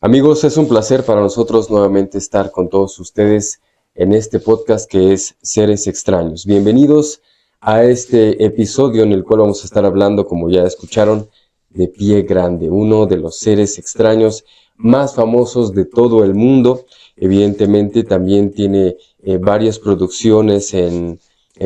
Amigos, es un placer para nosotros nuevamente estar con todos ustedes en este podcast que es Seres Extraños. Bienvenidos a este episodio en el cual vamos a estar hablando, como ya escucharon, de Pie Grande, uno de los seres extraños más famosos de todo el mundo. Evidentemente también tiene varias producciones en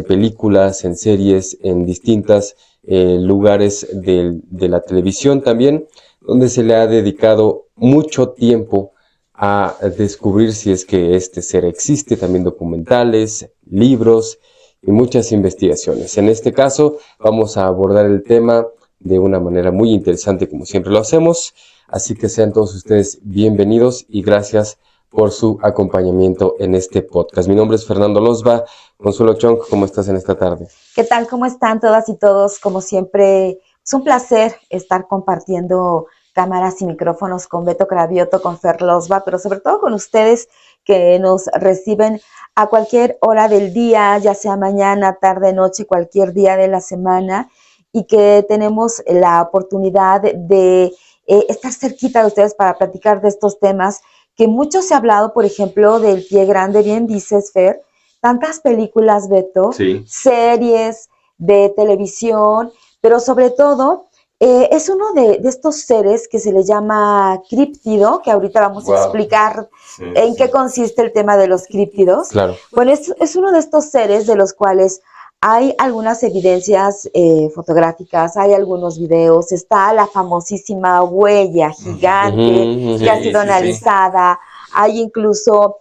películas, en series, en distintos lugares de la televisión también, donde se le ha dedicado mucho tiempo a descubrir si es que este ser existe, también documentales, libros y muchas investigaciones. En este caso vamos a abordar el tema de una manera muy interesante, como siempre lo hacemos, así que sean todos ustedes bienvenidos y gracias por su acompañamiento en este podcast. Mi nombre es Fernando Losba. Consuelo Chong, ¿cómo estás en esta tarde? ¿Qué tal? ¿Cómo están todas y todos? Como siempre, es un placer estar compartiendo cámaras y micrófonos con Beto Cravioto, con Fer Losba, pero sobre todo con ustedes que nos reciben a cualquier hora del día, ya sea mañana, tarde, noche, cualquier día de la semana, y que tenemos la oportunidad de estar cerquita de ustedes para platicar de estos temas que mucho se ha hablado, por ejemplo, del Pie Grande, bien dices, Fer, tantas películas, Beto, Sí. Series de televisión, pero sobre todo es uno de estos seres que se le llama críptido, que ahorita vamos a explicar en qué consiste el tema de los críptidos. Claro. Bueno, es uno de estos seres de los cuales hay algunas evidencias fotográficas, hay algunos videos, está la famosísima huella gigante que ha sido analizada, hay incluso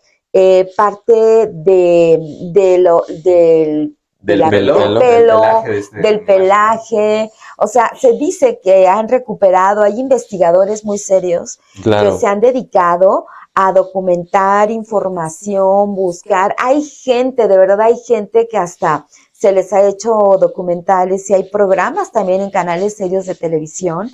parte del pelaje. O sea, se dice que han recuperado, hay investigadores muy serios que se han dedicado a documentar información, buscar. Hay gente, de verdad hay gente que hasta se les ha hecho documentales y hay programas también en canales serios de televisión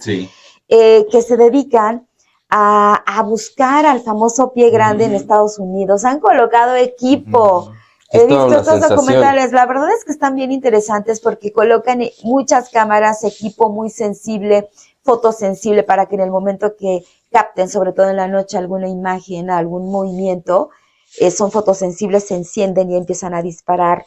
que se dedican a buscar al famoso Pie Grande en Estados Unidos. Han colocado equipo. He visto estos documentales. La verdad es que están bien interesantes porque colocan muchas cámaras, equipo muy sensible, fotosensible, para que en el momento que capten, sobre todo en la noche, alguna imagen, algún movimiento, son fotosensibles, se encienden y empiezan a disparar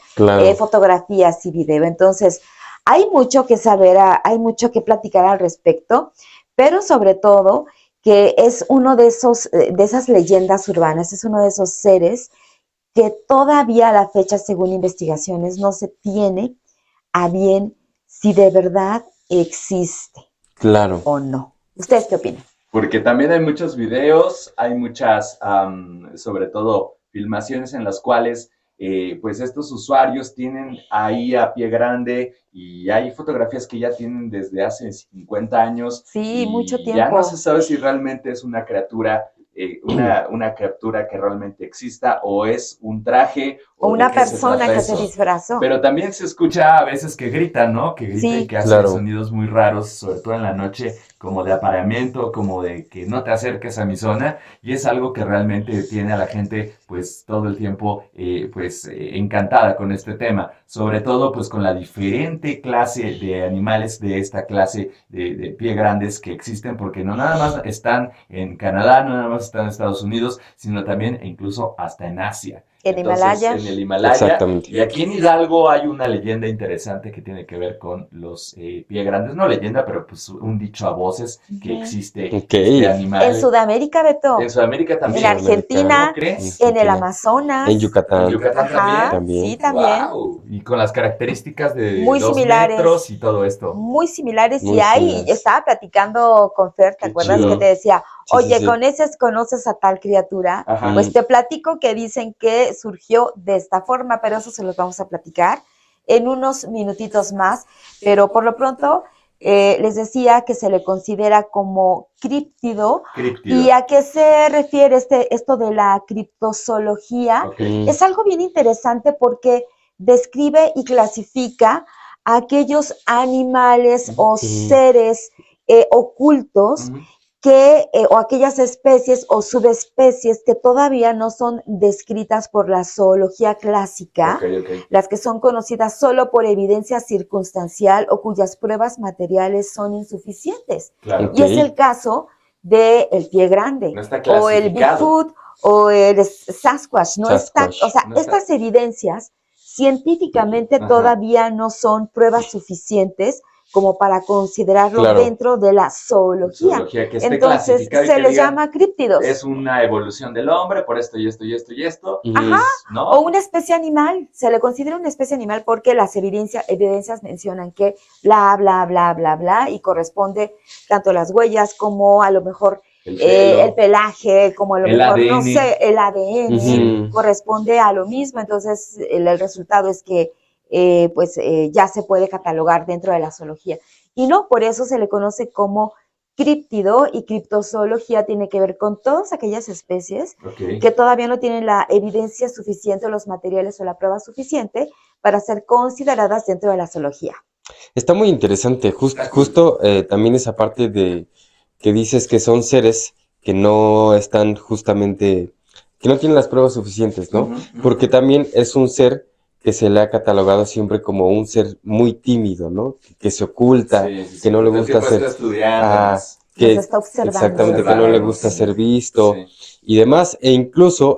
fotografías y video. Entonces, hay mucho que saber, hay mucho que platicar al respecto, pero sobre todo que es uno de esas leyendas urbanas, es uno de esos seres que todavía a la fecha, según investigaciones, no se tiene a bien si de verdad existe o no. ¿Ustedes qué opinan? Porque también hay muchos videos, hay muchas, sobre todo, filmaciones en las cuales pues estos usuarios tienen ahí a Pie Grande y hay fotografías que ya tienen desde hace 50 años. Sí, mucho tiempo. Ya no se sabe si realmente es una criatura, una criatura que realmente exista o es un traje. O una persona que se disfrazó. Pero también se escucha a veces que gritan, ¿no? Que gritan y que hacen sonidos muy raros, sobre todo en la noche, como de apareamiento, como de que no te acerques a mi zona, y es algo que realmente tiene a la gente pues todo el tiempo encantada con este tema, sobre todo pues con la diferente clase de animales de esta clase de pie grandes que existen, porque no nada más están en Canadá, no nada más están en Estados Unidos, sino también e incluso hasta en Asia. En Himalaya. En el Himalaya. Exactamente. Y aquí en Hidalgo hay una leyenda interesante que tiene que ver con los pie grandes. No leyenda, pero pues un dicho a voces que existe este animal. En Sudamérica, Beto. En Sudamérica también. En Argentina. ¿No crees? En el Amazonas. En Yucatán. En Yucatán también. Sí, también. Wow. Y con las características de muy 2 similares. metros y todo esto. Muy similares. Muy similares. Estaba platicando con Fer, ¿te acuerdas chido. que te decía, oye, sí. conoces a tal criatura? Ajá. Pues te platico que dicen que surgió de esta forma, pero eso se los vamos a platicar en unos minutitos más. Pero por lo pronto les decía que se le considera como críptido. ¿Y a qué se refiere esto de la criptozoología? Es algo bien interesante porque describe y clasifica a aquellos animales o seres ocultos o aquellas especies o subespecies que todavía no son descritas por la zoología clásica, las que son conocidas solo por evidencia circunstancial o cuyas pruebas materiales son insuficientes. Y es el caso de el pie grande, no o el Bigfoot, o el Sasquatch, o sea, estas evidencias científicamente todavía no son pruebas suficientes como para considerarlo dentro de la zoología. Que entonces se les llama críptidos. Es una evolución del hombre por esto y esto y esto y esto. Ajá, ¿no? O una especie animal, se le considera una especie animal porque las evidencias mencionan que bla, bla, bla, bla, bla, y corresponde tanto las huellas como a lo mejor el pelaje, como a lo mejor, ADN. No sé, el ADN corresponde a lo mismo. Entonces el resultado es que ya se puede catalogar dentro de la zoología. Y no, por eso se le conoce como críptido, y criptozoología tiene que ver con todas aquellas especies que todavía no tienen la evidencia suficiente, los materiales o la prueba suficiente para ser consideradas dentro de la zoología. Está muy interesante, justo también esa parte de que dices que son seres que no están justamente, que no tienen las pruebas suficientes, ¿no? Porque también es un ser que se le ha catalogado siempre como un ser muy tímido, ¿no? Que se oculta, que no le gusta ser... que está observando. Exactamente, que no le gusta ser visto y demás. E incluso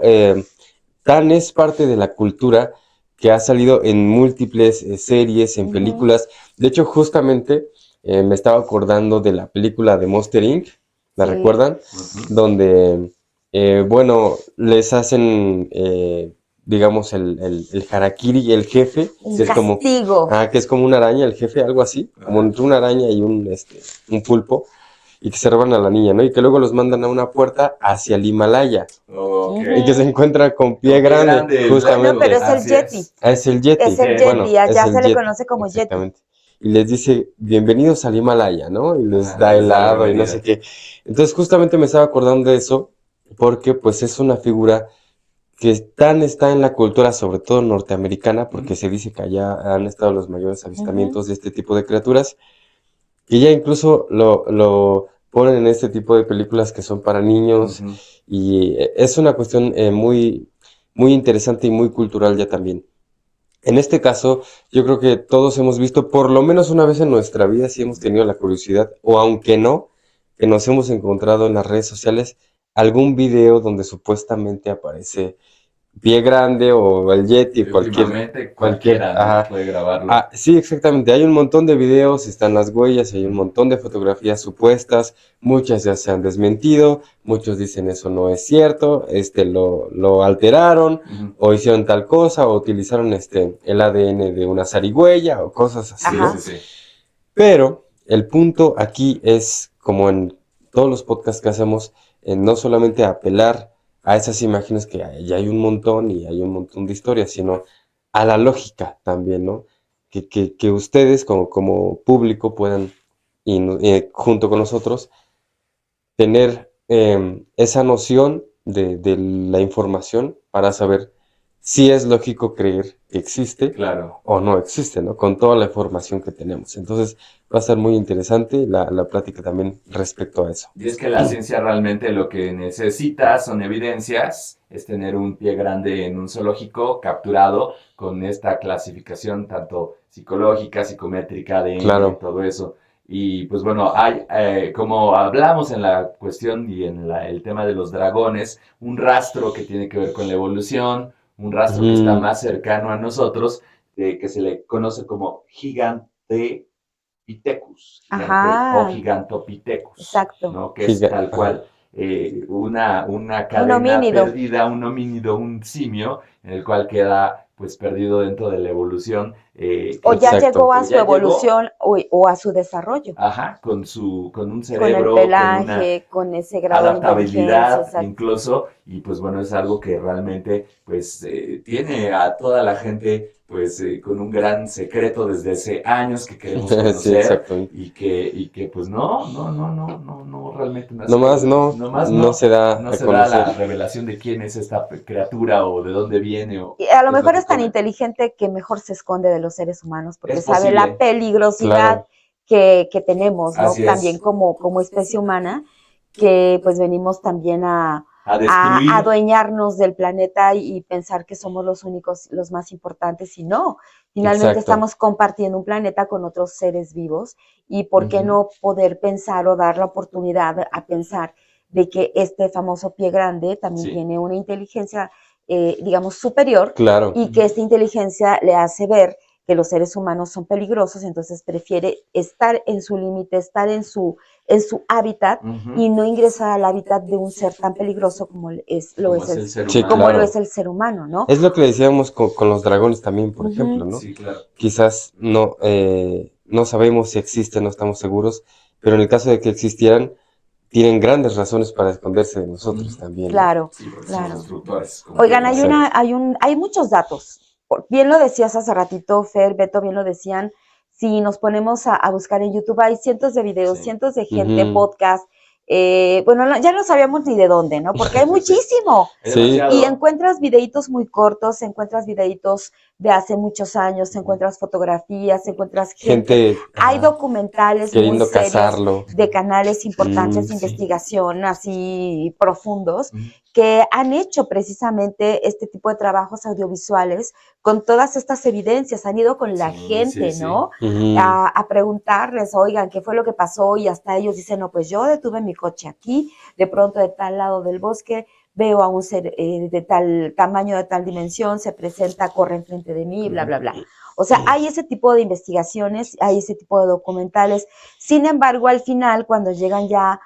tan es parte de la cultura que ha salido en múltiples series, en películas. De hecho, justamente me estaba acordando de la película de Monster Inc., ¿la recuerdan? Donde, les hacen... digamos, el harakiri, el jefe, que es como una araña, el jefe, algo así, como entre una araña y un pulpo, y que se roban a la niña, ¿no? Y que luego los mandan a una puerta hacia el Himalaya. Y que se encuentra con pie grande, justamente. No, pero es el Yeti. Es el Yeti. Es el Yeti, allá se le conoce como Yeti. Y les dice, bienvenidos al Himalaya, ¿no? Y les da helado y no sé qué. Entonces, justamente me estaba acordando de eso, porque pues es una figura que está en la cultura, sobre todo norteamericana, porque se dice que allá han estado los mayores avistamientos de este tipo de criaturas, que ya incluso lo ponen en este tipo de películas que son para niños, y es una cuestión muy, muy interesante y muy cultural ya también. En este caso, yo creo que todos hemos visto, por lo menos una vez en nuestra vida, si hemos tenido la curiosidad, o aunque no, que nos hemos encontrado en las redes sociales, algún video donde supuestamente aparece pie grande o el Yeti, cualquiera puede grabarlo. Sí, exactamente. Hay un montón de videos, están las huellas, hay un montón de fotografías supuestas, muchas ya se han desmentido, muchos dicen eso no es cierto, lo alteraron, o hicieron tal cosa, o utilizaron el ADN de una zarigüeya, o cosas así, ¿no? Pero el punto aquí es, como en todos los podcasts que hacemos, no solamente apelar a esas imágenes que ya hay un montón y hay un montón de historias, sino a la lógica también, ¿no? Que ustedes como público puedan, junto con nosotros, tener esa noción de la información para saber si es lógico creer que existe o no existe, ¿no? Con toda la información que tenemos. Entonces va a ser muy interesante la plática también respecto a eso. Y es que la ciencia realmente lo que necesita son evidencias, es tener un pie grande en un zoológico capturado con esta clasificación tanto psicológica, psicométrica, de todo eso. Y pues bueno, hay, como hablamos en la cuestión y en el tema de los dragones, un rastro que tiene que ver con la evolución, un rastro que está más cercano a nosotros, que se le conoce como Gigantopithecus, o Gigantopithecus. Exacto. ¿no? Que es tal cual una cadena perdida, un homínido, un simio, en el cual queda pues perdido dentro de la evolución. O ya llegó a su evolución o a su desarrollo. Ajá, con un cerebro, con el pelaje, con ese grado adaptabilidad de incluso, y pues bueno, es algo que realmente pues tiene a toda la gente pues con un gran secreto desde hace años que queremos conocer. Sí, y que pues no realmente no se da la revelación de quién es esta criatura o de dónde viene. Y a lo mejor es tan inteligente que mejor se esconde de los seres humanos porque sabe la peligrosidad que tenemos, ¿no? También como especie humana, que pues venimos también a a adueñarnos del planeta y pensar que somos los únicos, los más importantes, y no. Finalmente estamos compartiendo un planeta con otros seres vivos, y ¿por qué no poder pensar o dar la oportunidad a pensar de que este famoso pie grande también tiene una inteligencia, digamos, superior, y que esta inteligencia le hace ver que los seres humanos son peligrosos, entonces prefiere estar en su límite, estar en su hábitat, y no ingresar al hábitat de un ser tan peligroso como lo es el ser humano, ¿no? Es lo que decíamos con los dragones también, por ejemplo, ¿no? Sí, claro. Quizás no sabemos si existen, no estamos seguros, pero en el caso de que existieran, tienen grandes razones para esconderse de nosotros también. Claro, sí, claro. Destructores, Oigan, hay muchos datos. Bien lo decías hace ratito, Fer, Beto, bien lo decían. Si nos ponemos a buscar en YouTube, hay cientos de videos, cientos de gente, podcast. Bueno, ya no sabíamos ni de dónde, ¿no? Porque hay muchísimo. Sí. Y encuentras videitos muy cortos, encuentras videitos de hace muchos años, encuentras fotografías, encuentras gente. Hay documentales queriendo muy serios cazarlo, de canales importantes de investigación, así profundos, que han hecho precisamente este tipo de trabajos audiovisuales con todas estas evidencias. Han ido con la gente, ¿no? A preguntarles, oigan, ¿qué fue lo que pasó? Y hasta ellos dicen, no, pues yo detuve mi coche aquí, de pronto de tal lado del bosque, veo a un ser de tal tamaño, de tal dimensión, se presenta, corre enfrente de mí, bla, bla, bla. O sea, hay ese tipo de investigaciones, hay ese tipo de documentales. Sin embargo, al final, cuando llegan ya,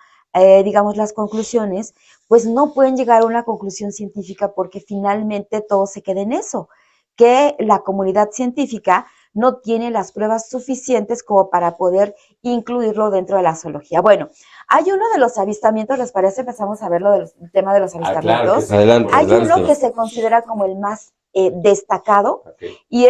digamos, las conclusiones, pues no pueden llegar a una conclusión científica, porque finalmente todo se queda en eso, que la comunidad científica no tiene las pruebas suficientes como para poder incluirlo dentro de la zoología. Bueno, hay uno de los avistamientos, ¿les parece? Empezamos a ver el tema de los avistamientos. Claro, adelante, hay uno que se considera como el más destacado, y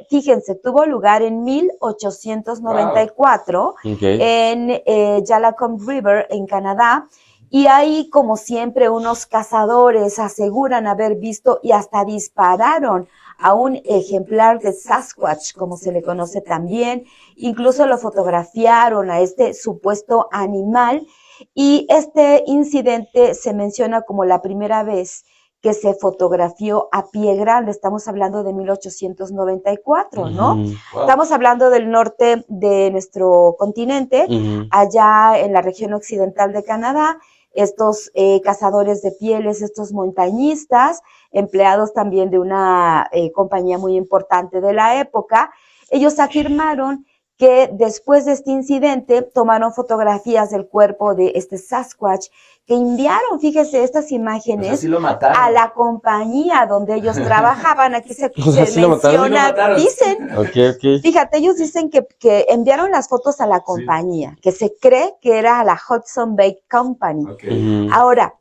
fíjense, tuvo lugar en 1894 en Yalacom River, en Canadá, y ahí, como siempre, unos cazadores aseguran haber visto y hasta dispararon a un ejemplar de Sasquatch, como se le conoce también. Incluso lo fotografiaron a este supuesto animal, y este incidente se menciona como la primera vez que se fotografió a pie grande. Estamos hablando de 1894, ¿no? Estamos hablando del norte de nuestro continente, allá en la región occidental de Canadá. Estos cazadores de pieles, estos montañistas, empleados también de una compañía muy importante de la época, ellos afirmaron que después de este incidente tomaron fotografías del cuerpo de este Sasquatch, que enviaron, fíjese, estas imágenes a la compañía donde ellos trabajaban. Aquí se menciona, dicen, fíjate, ellos dicen que enviaron las fotos a la compañía, que se cree que era la Hudson Bay Company. Ahora,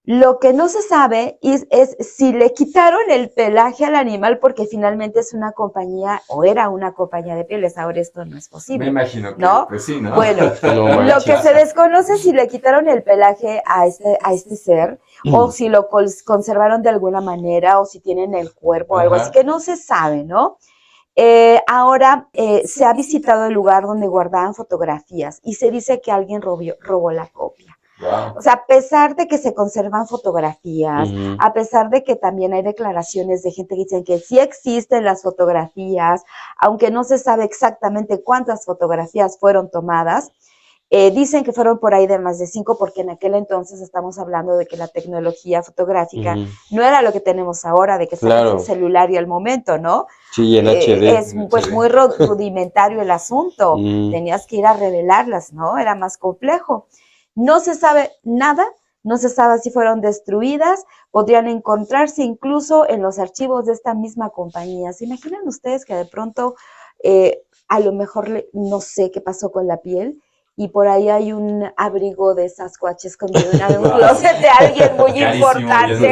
lo que no se sabe es si le quitaron el pelaje al animal, porque finalmente es una compañía, o era una compañía de pieles. Ahora esto no es posible. Me imagino que, ¿no? Pues sí, ¿no? Bueno, lo que se desconoce es si le quitaron el pelaje a este ser, o si lo conservaron de alguna manera, o si tienen el cuerpo o algo así, que no se sabe, ¿no? Ahora se ha visitado el lugar donde guardaban fotografías, y se dice que alguien robó la copia. Wow. O sea, a pesar de que se conservan fotografías, a pesar de que también hay declaraciones de gente que dicen que sí existen las fotografías, aunque no se sabe exactamente cuántas fotografías fueron tomadas, dicen que fueron por ahí de más de 5, porque en aquel entonces estamos hablando de que la tecnología fotográfica no era lo que tenemos ahora, de que sale el celular y el momento, ¿no? Sí, en HD. Es pues muy rudimentario el asunto, tenías que ir a revelarlas, ¿no? Era más complejo. No se sabe nada, no se sabe si fueron destruidas, podrían encontrarse incluso en los archivos de esta misma compañía. ¿Se imaginan ustedes que de pronto, a lo mejor, no sé qué pasó con la piel, y por ahí hay un abrigo de Sasquatch escondido en un closet de alguien muy importante?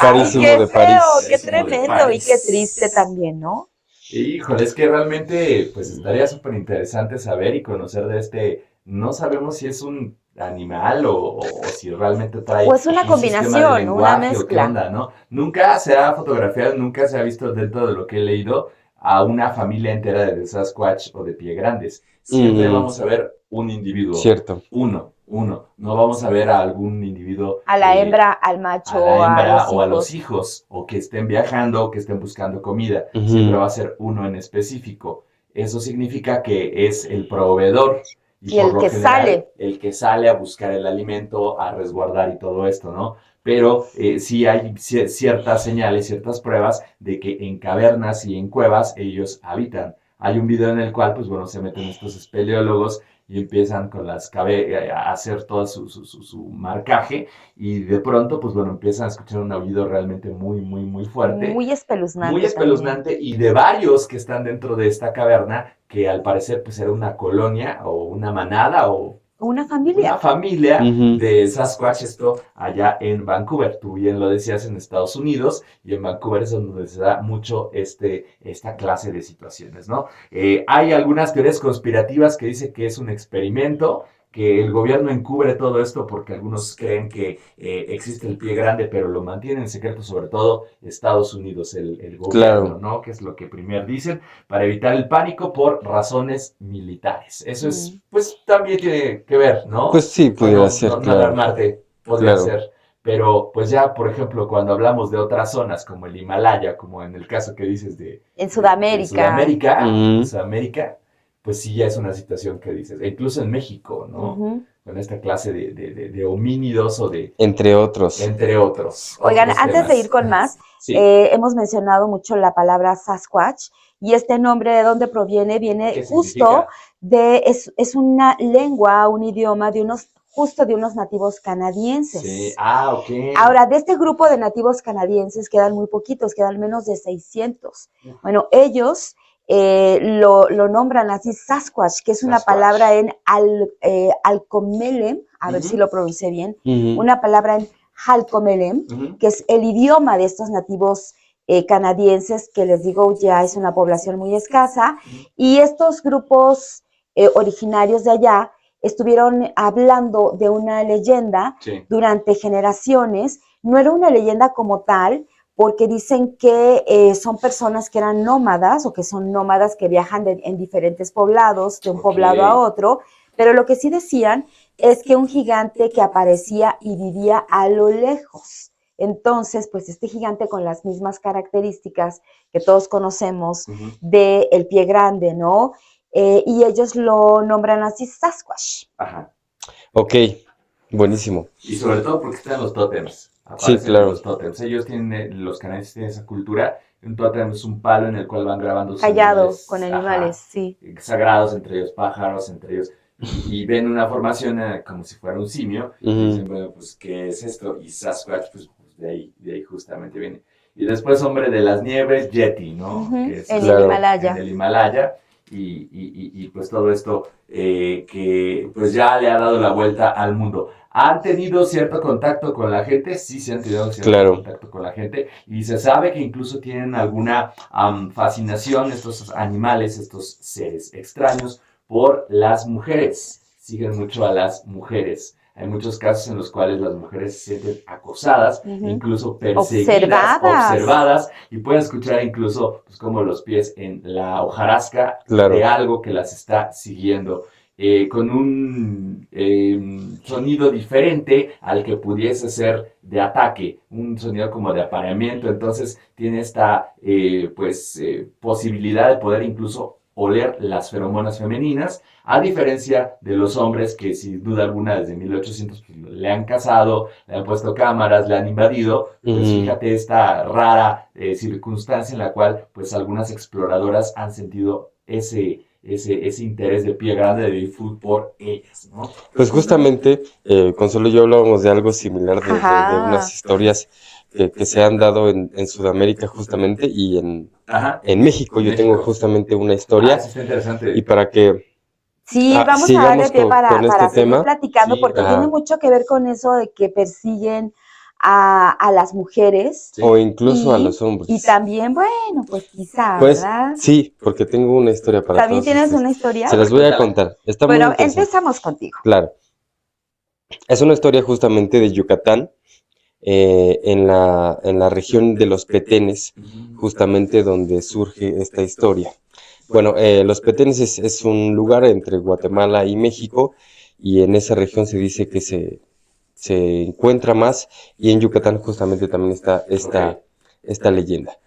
Carísimo ¡Qué de feo, París! qué tremendo y qué triste también, ¿no? Híjole, es que realmente pues estaría súper interesante saber y conocer de este. No sabemos si es un animal o si realmente trae o es una combinación, de una mezcla. O qué onda, ¿no? Nunca se ha fotografiado, nunca se ha visto, dentro de lo que he leído, a una familia entera de Sasquatch o de pie grandes. Siempre vamos a ver un individuo. Cierto. Uno. uno. No vamos a ver a algún individuo. A la hembra, al macho, o a los hijos, o que estén viajando, o que estén buscando comida. Siempre va a ser uno en específico. Eso significa que es el proveedor. Y el que sale. El que sale a buscar el alimento, a resguardar y todo esto, ¿no? Pero sí hay ciertas señales, ciertas pruebas de que en cavernas y en cuevas ellos habitan. Hay un video en el cual, pues bueno, se meten estos espeleólogos y empiezan con las a hacer todo su marcaje, y de pronto, pues bueno, empiezan a escuchar un aullido realmente muy, muy, muy fuerte. Muy espeluznante. Muy espeluznante, y de varios que están dentro de esta caverna, que al parecer pues era una colonia o una manada o una familia. Una familia de Sasquatch, esto allá en Vancouver. Tú bien lo decías, en Estados Unidos, y en Vancouver es donde se da mucho esta clase de situaciones, ¿no? Hay algunas teorías conspirativas que dicen que es un experimento, que el gobierno encubre todo esto porque algunos creen que existe el pie grande, pero lo mantienen en secreto, sobre todo Estados Unidos, el gobierno, ¿no? Que es lo que primero dicen, para evitar el pánico por razones militares. Eso es, pues también tiene que ver, ¿no? Pues sí, pudiera ser, claro. No alarmarte, podría ser. Pero pues ya, por ejemplo, cuando hablamos de otras zonas como el Himalaya, como en el caso que dices de... En Sudamérica. En Sudamérica, pues sí ya es una situación que dices, e incluso en México, ¿no? Con esta clase de homínidos o de... Entre otros. Oigan, antes de ir con más, hemos mencionado mucho la palabra Sasquatch, y este nombre, ¿de dónde proviene? Viene justo es una lengua, un idioma de unos nativos canadienses. Sí, ok. Ahora, de este grupo de nativos canadienses quedan muy poquitos, quedan menos de 600. Bueno, ellos... lo nombran así Sasquatch, que es una palabra en Halkomelem, a ver si lo pronuncié bien, una palabra en Halkomelem, que es el idioma de estos nativos canadienses, que les digo ya es una población muy escasa, y estos grupos originarios de allá estuvieron hablando de una leyenda durante generaciones. No era una leyenda como tal, porque dicen que son personas que eran nómadas, o que son nómadas que viajan en diferentes poblados, de un poblado a otro, pero lo que sí decían es que un gigante que aparecía y vivía a lo lejos. Entonces, pues este gigante con las mismas características que todos conocemos del pie grande, ¿no? Y ellos lo nombran así Sasquatch. Ajá. Ok, buenísimo. Y sobre todo porque están los tótems. Sí, claro. Los tótems. Ellos tienen, los canadienses tienen esa cultura. Un tótem es un palo en el cual van grabando callado con animales, sí. Sagrados, entre ellos pájaros, entre ellos. Y ven una formación como si fuera un simio. Y dicen, bueno, pues, ¿qué es esto? Y Sasquatch, pues de ahí justamente viene. Y después, hombre de las nieves, Yeti, ¿no? Que es, en el Himalaya. En el Himalaya. Y pues todo esto que pues ya le ha dado la vuelta al mundo. ¿Han tenido cierto contacto con la gente? Sí, se han tenido cierto contacto con la gente. Y se sabe que incluso tienen alguna fascinación estos animales, estos seres extraños, por las mujeres. Siguen mucho a las mujeres. Hay muchos casos en los cuales las mujeres se sienten acosadas, incluso perseguidas, observadas, y pueden escuchar incluso pues, como los pies en la hojarasca de algo que las está siguiendo, con un sonido diferente al que pudiese ser de ataque, un sonido como de apareamiento. Entonces tiene esta posibilidad de poder incluso oler las feromonas femeninas, a diferencia de los hombres que sin duda alguna desde 1800 pues, le han cazado, le han puesto cámaras, le han invadido. Pues fíjate esta rara circunstancia en la cual pues algunas exploradoras han sentido ese interés de pie grande de Bigfoot por ellas, ¿no? Pues justamente Consuelo y yo hablábamos de algo similar, de unas historias que se han dado en Sudamérica justamente, y en México. Yo tengo justamente una historia. Está interesante. Y para que vamos a darle pie para seguir tema platicando, porque tiene mucho que ver con eso de que persiguen a las mujeres. O incluso a los hombres. Y también, bueno, pues quizá, pues, ¿verdad? Sí, porque tengo una historia para todos. ¿También tienes una historia? Se las voy a contar. Está bueno, muy empezamos contigo. Claro. Es una historia justamente de Yucatán, en la región de los Petenes, justamente donde surge esta historia. Bueno, los Petenes es un lugar entre Guatemala y México, y en esa región se dice que se encuentra más, y en Yucatán justamente también está esta leyenda.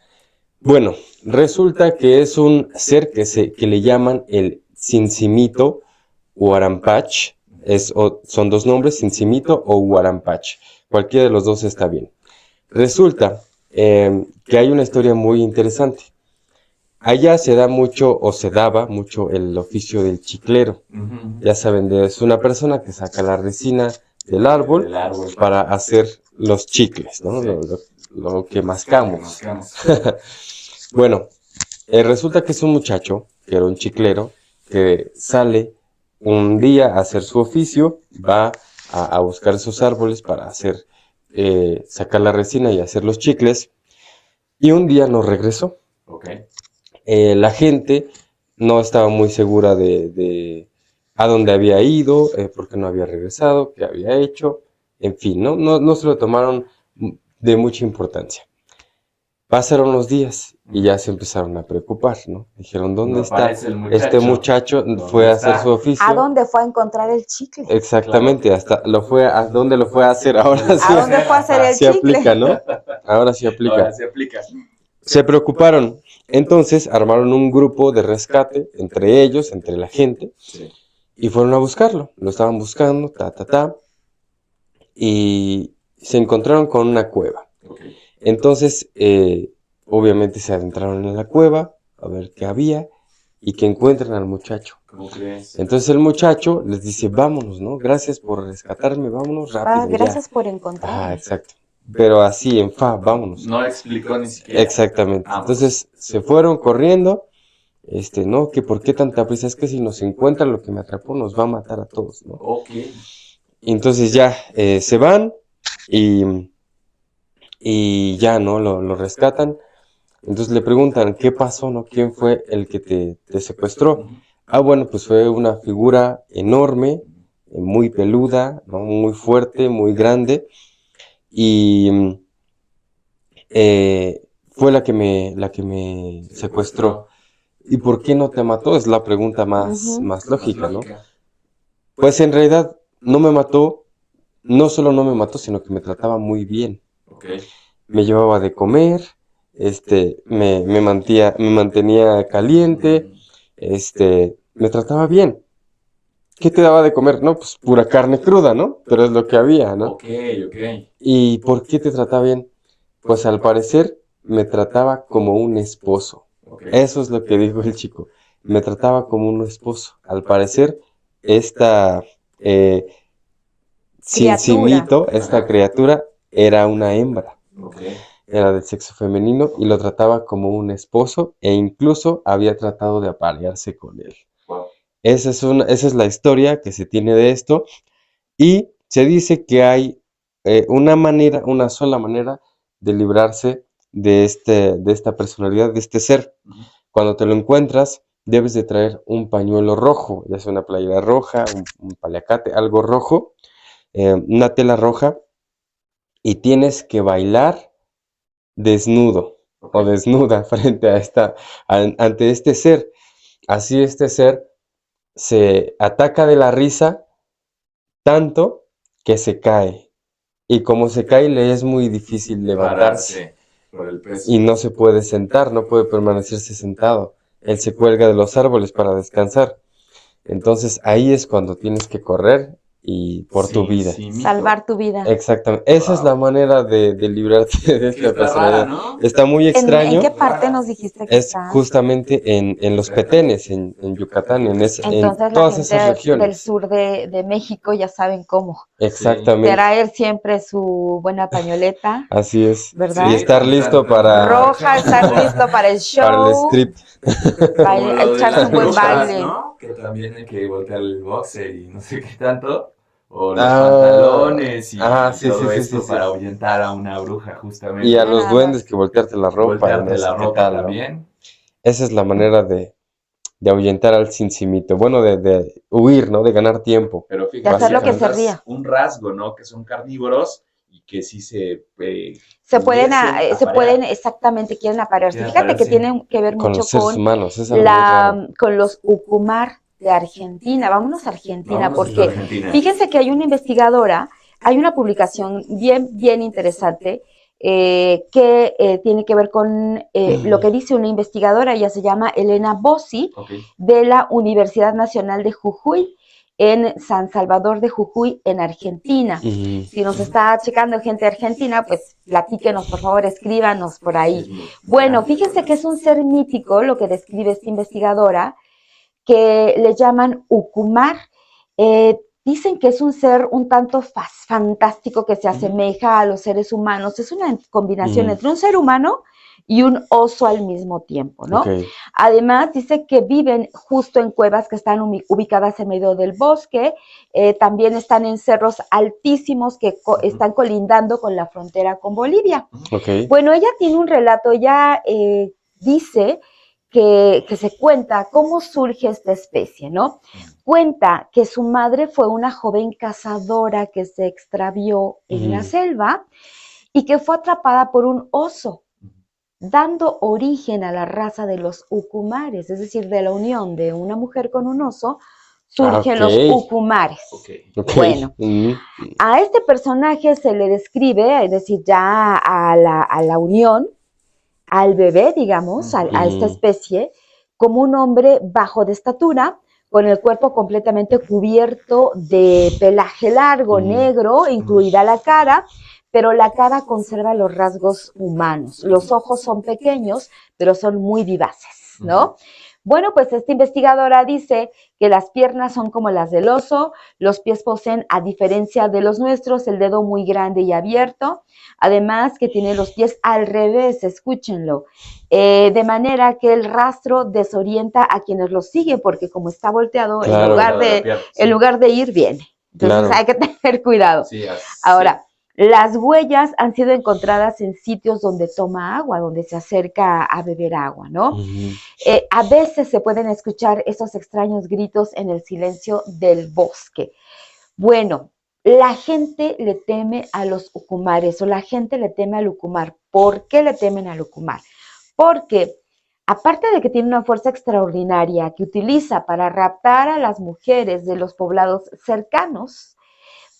Bueno, resulta que es un ser que le llaman el Cincimito Huarampach. Son dos nombres, Cincimito o Huarampach. Cualquiera de los dos está bien. Resulta que hay una historia muy interesante. Allá se da mucho, o se daba mucho, el oficio del chiclero. Ya saben, es una persona que saca la resina del árbol para hacer los chicles, ¿no? Lo que mascamos. Bueno, resulta que es un muchacho, que era un chiclero, que sale un día a hacer su oficio, va a buscar esos árboles para sacar la resina y hacer los chicles, y un día no regresó. La gente no estaba muy segura de a dónde había ido, por qué no había regresado, qué había hecho, en fin, no se lo tomaron de mucha importancia. Pasaron los días y ya se empezaron a preocupar, ¿no? Dijeron, ¿dónde está este muchacho? Fue a hacer su oficio. ¿A dónde fue a encontrar el chicle? Exactamente, ¿a dónde lo fue a hacer? Ahora sí. ¿A dónde fue a hacer el chicle? Se aplica, ¿no? Ahora sí aplica. Se preocuparon. Entonces armaron un grupo de rescate entre ellos, entre la gente, y fueron a buscarlo. Lo estaban buscando, y se encontraron con una cueva. Entonces, obviamente se adentraron en la cueva a ver qué había y que encuentran al muchacho. ¿Cómo crees? Entonces el muchacho les dice, vámonos, ¿no? Gracias por rescatarme, vámonos rápido. Gracias por encontrarme. Exacto. Pero así, vámonos. No explicó ni siquiera. Exactamente. Entonces se fueron corriendo, ¿no? Que por qué tanta prisa, es que si nos encuentran lo que me atrapó nos va a matar a todos, ¿no? Entonces ya se van y ya, ¿no? Lo rescatan. Entonces le preguntan, ¿qué pasó, no? ¿Quién fue el que te secuestró? Bueno, pues fue una figura enorme, muy peluda, ¿no? Muy fuerte, muy grande, y fue la que me secuestró. ¿Y por qué no te mató? Es la pregunta más lógica, ¿no? Pues en realidad no me mató, no solo no me mató, sino que me trataba muy bien. Me llevaba de comer, me mantenía caliente, me trataba bien. ¿Qué te daba de comer? No, pues pura carne cruda, ¿no? Pero es lo que había, ¿no? ¿Y por qué te trataba bien? Pues al parecer me trataba como un esposo. Eso es lo que dijo el chico. Me trataba como un esposo. Al parecer, esta Cincimito, esta criatura, era una hembra. Era del sexo femenino y lo trataba como un esposo e incluso había tratado de aparearse con él. Esa es la historia que se tiene de esto, y se dice que hay una sola manera de librarse de esta personalidad, de este ser. Cuando te lo encuentras, debes de traer un pañuelo rojo, ya sea una playera roja, un paliacate, algo rojo, una tela roja, y tienes que bailar desnudo o desnuda frente ante este ser. Así este ser se ataca de la risa tanto que se cae, y como se cae le es muy difícil levantarse por el peso. Y no se puede sentar, no puede permanecerse sentado. Él se cuelga de los árboles para descansar. Entonces ahí es cuando tienes que correr y por tu vida. Salvar tu vida. Exactamente. Esa es la manera de librarte de esta personalidad. ¿No? Está muy extraño. ¿En qué parte nos dijiste que está? Justamente en los Petenes, en Yucatán, Entonces, en todas esas regiones. Del sur de México ya saben cómo. Exactamente. Traer siempre su buena pañoleta. Así es. ¿Verdad? Y estar listo para... Roja, estar listo para el show. Para el script. Echarse un buen baile. ¿No? Que también hay que voltear el boxer y no sé qué tanto. O los pantalones y todo esto para ahuyentar a una bruja, justamente. Y a los duendes que voltearte la ropa. Voltearte la ropa también. ¿No? Esa es la manera de ahuyentar al Cincimito. Bueno, de huir, ¿no? De ganar tiempo. Pero fíjate, de hacer lo que se ría. Un rasgo, ¿no? Que son carnívoros y que sí se pueden exactamente, quieren aparearse. Fíjate que tienen que ver con mucho los seres humanos, con los ucumar, de Argentina. Vámonos a Argentina, porque fíjense que hay una investigadora, hay una publicación bien interesante que tiene que ver con lo que dice una investigadora. Ella se llama Elena Bossi, de la Universidad Nacional de Jujuy, en San Salvador de Jujuy, en Argentina. Si nos está checando gente argentina, pues platíquenos, por favor, escríbanos por ahí. Bueno, fíjense que es un ser mítico lo que describe esta investigadora, que le llaman Ucumar. Dicen que es un ser un tanto fantástico que se asemeja a los seres humanos. Es una combinación entre un ser humano y un oso al mismo tiempo, ¿no? Además, dice que viven justo en cuevas que están ubicadas en medio del bosque. También están en cerros altísimos que están colindando con la frontera con Bolivia. Bueno, ella tiene un relato, ella dice que se cuenta cómo surge esta especie, ¿no? Cuenta que su madre fue una joven cazadora que se extravió en la selva y que fue atrapada por un oso, dando origen a la raza de los ucumares, es decir, de la unión de una mujer con un oso, surgen los ucumares. Bueno, a este personaje se le describe, es decir, ya a la unión, al bebé, digamos, a esta especie, como un hombre bajo de estatura, con el cuerpo completamente cubierto de pelaje largo, negro, incluida la cara, pero la cara conserva los rasgos humanos. Los ojos son pequeños, pero son muy vivaces, ¿no? Bueno, pues esta investigadora dice que las piernas son como las del oso, los pies poseen, a diferencia de los nuestros, el dedo muy grande y abierto, además que tiene los pies al revés, escúchenlo, de manera que el rastro desorienta a quienes lo siguen, porque como está volteado, en lugar de ir, viene. Entonces hay que tener cuidado. Ahora, las huellas han sido encontradas en sitios donde toma agua, donde se acerca a beber agua, ¿no? A veces se pueden escuchar esos extraños gritos en el silencio del bosque. Bueno, la gente le teme a los ucumares, o la gente le teme al ucumar. ¿Por qué le temen al ucumar? Porque aparte de que tiene una fuerza extraordinaria que utiliza para raptar a las mujeres de los poblados cercanos,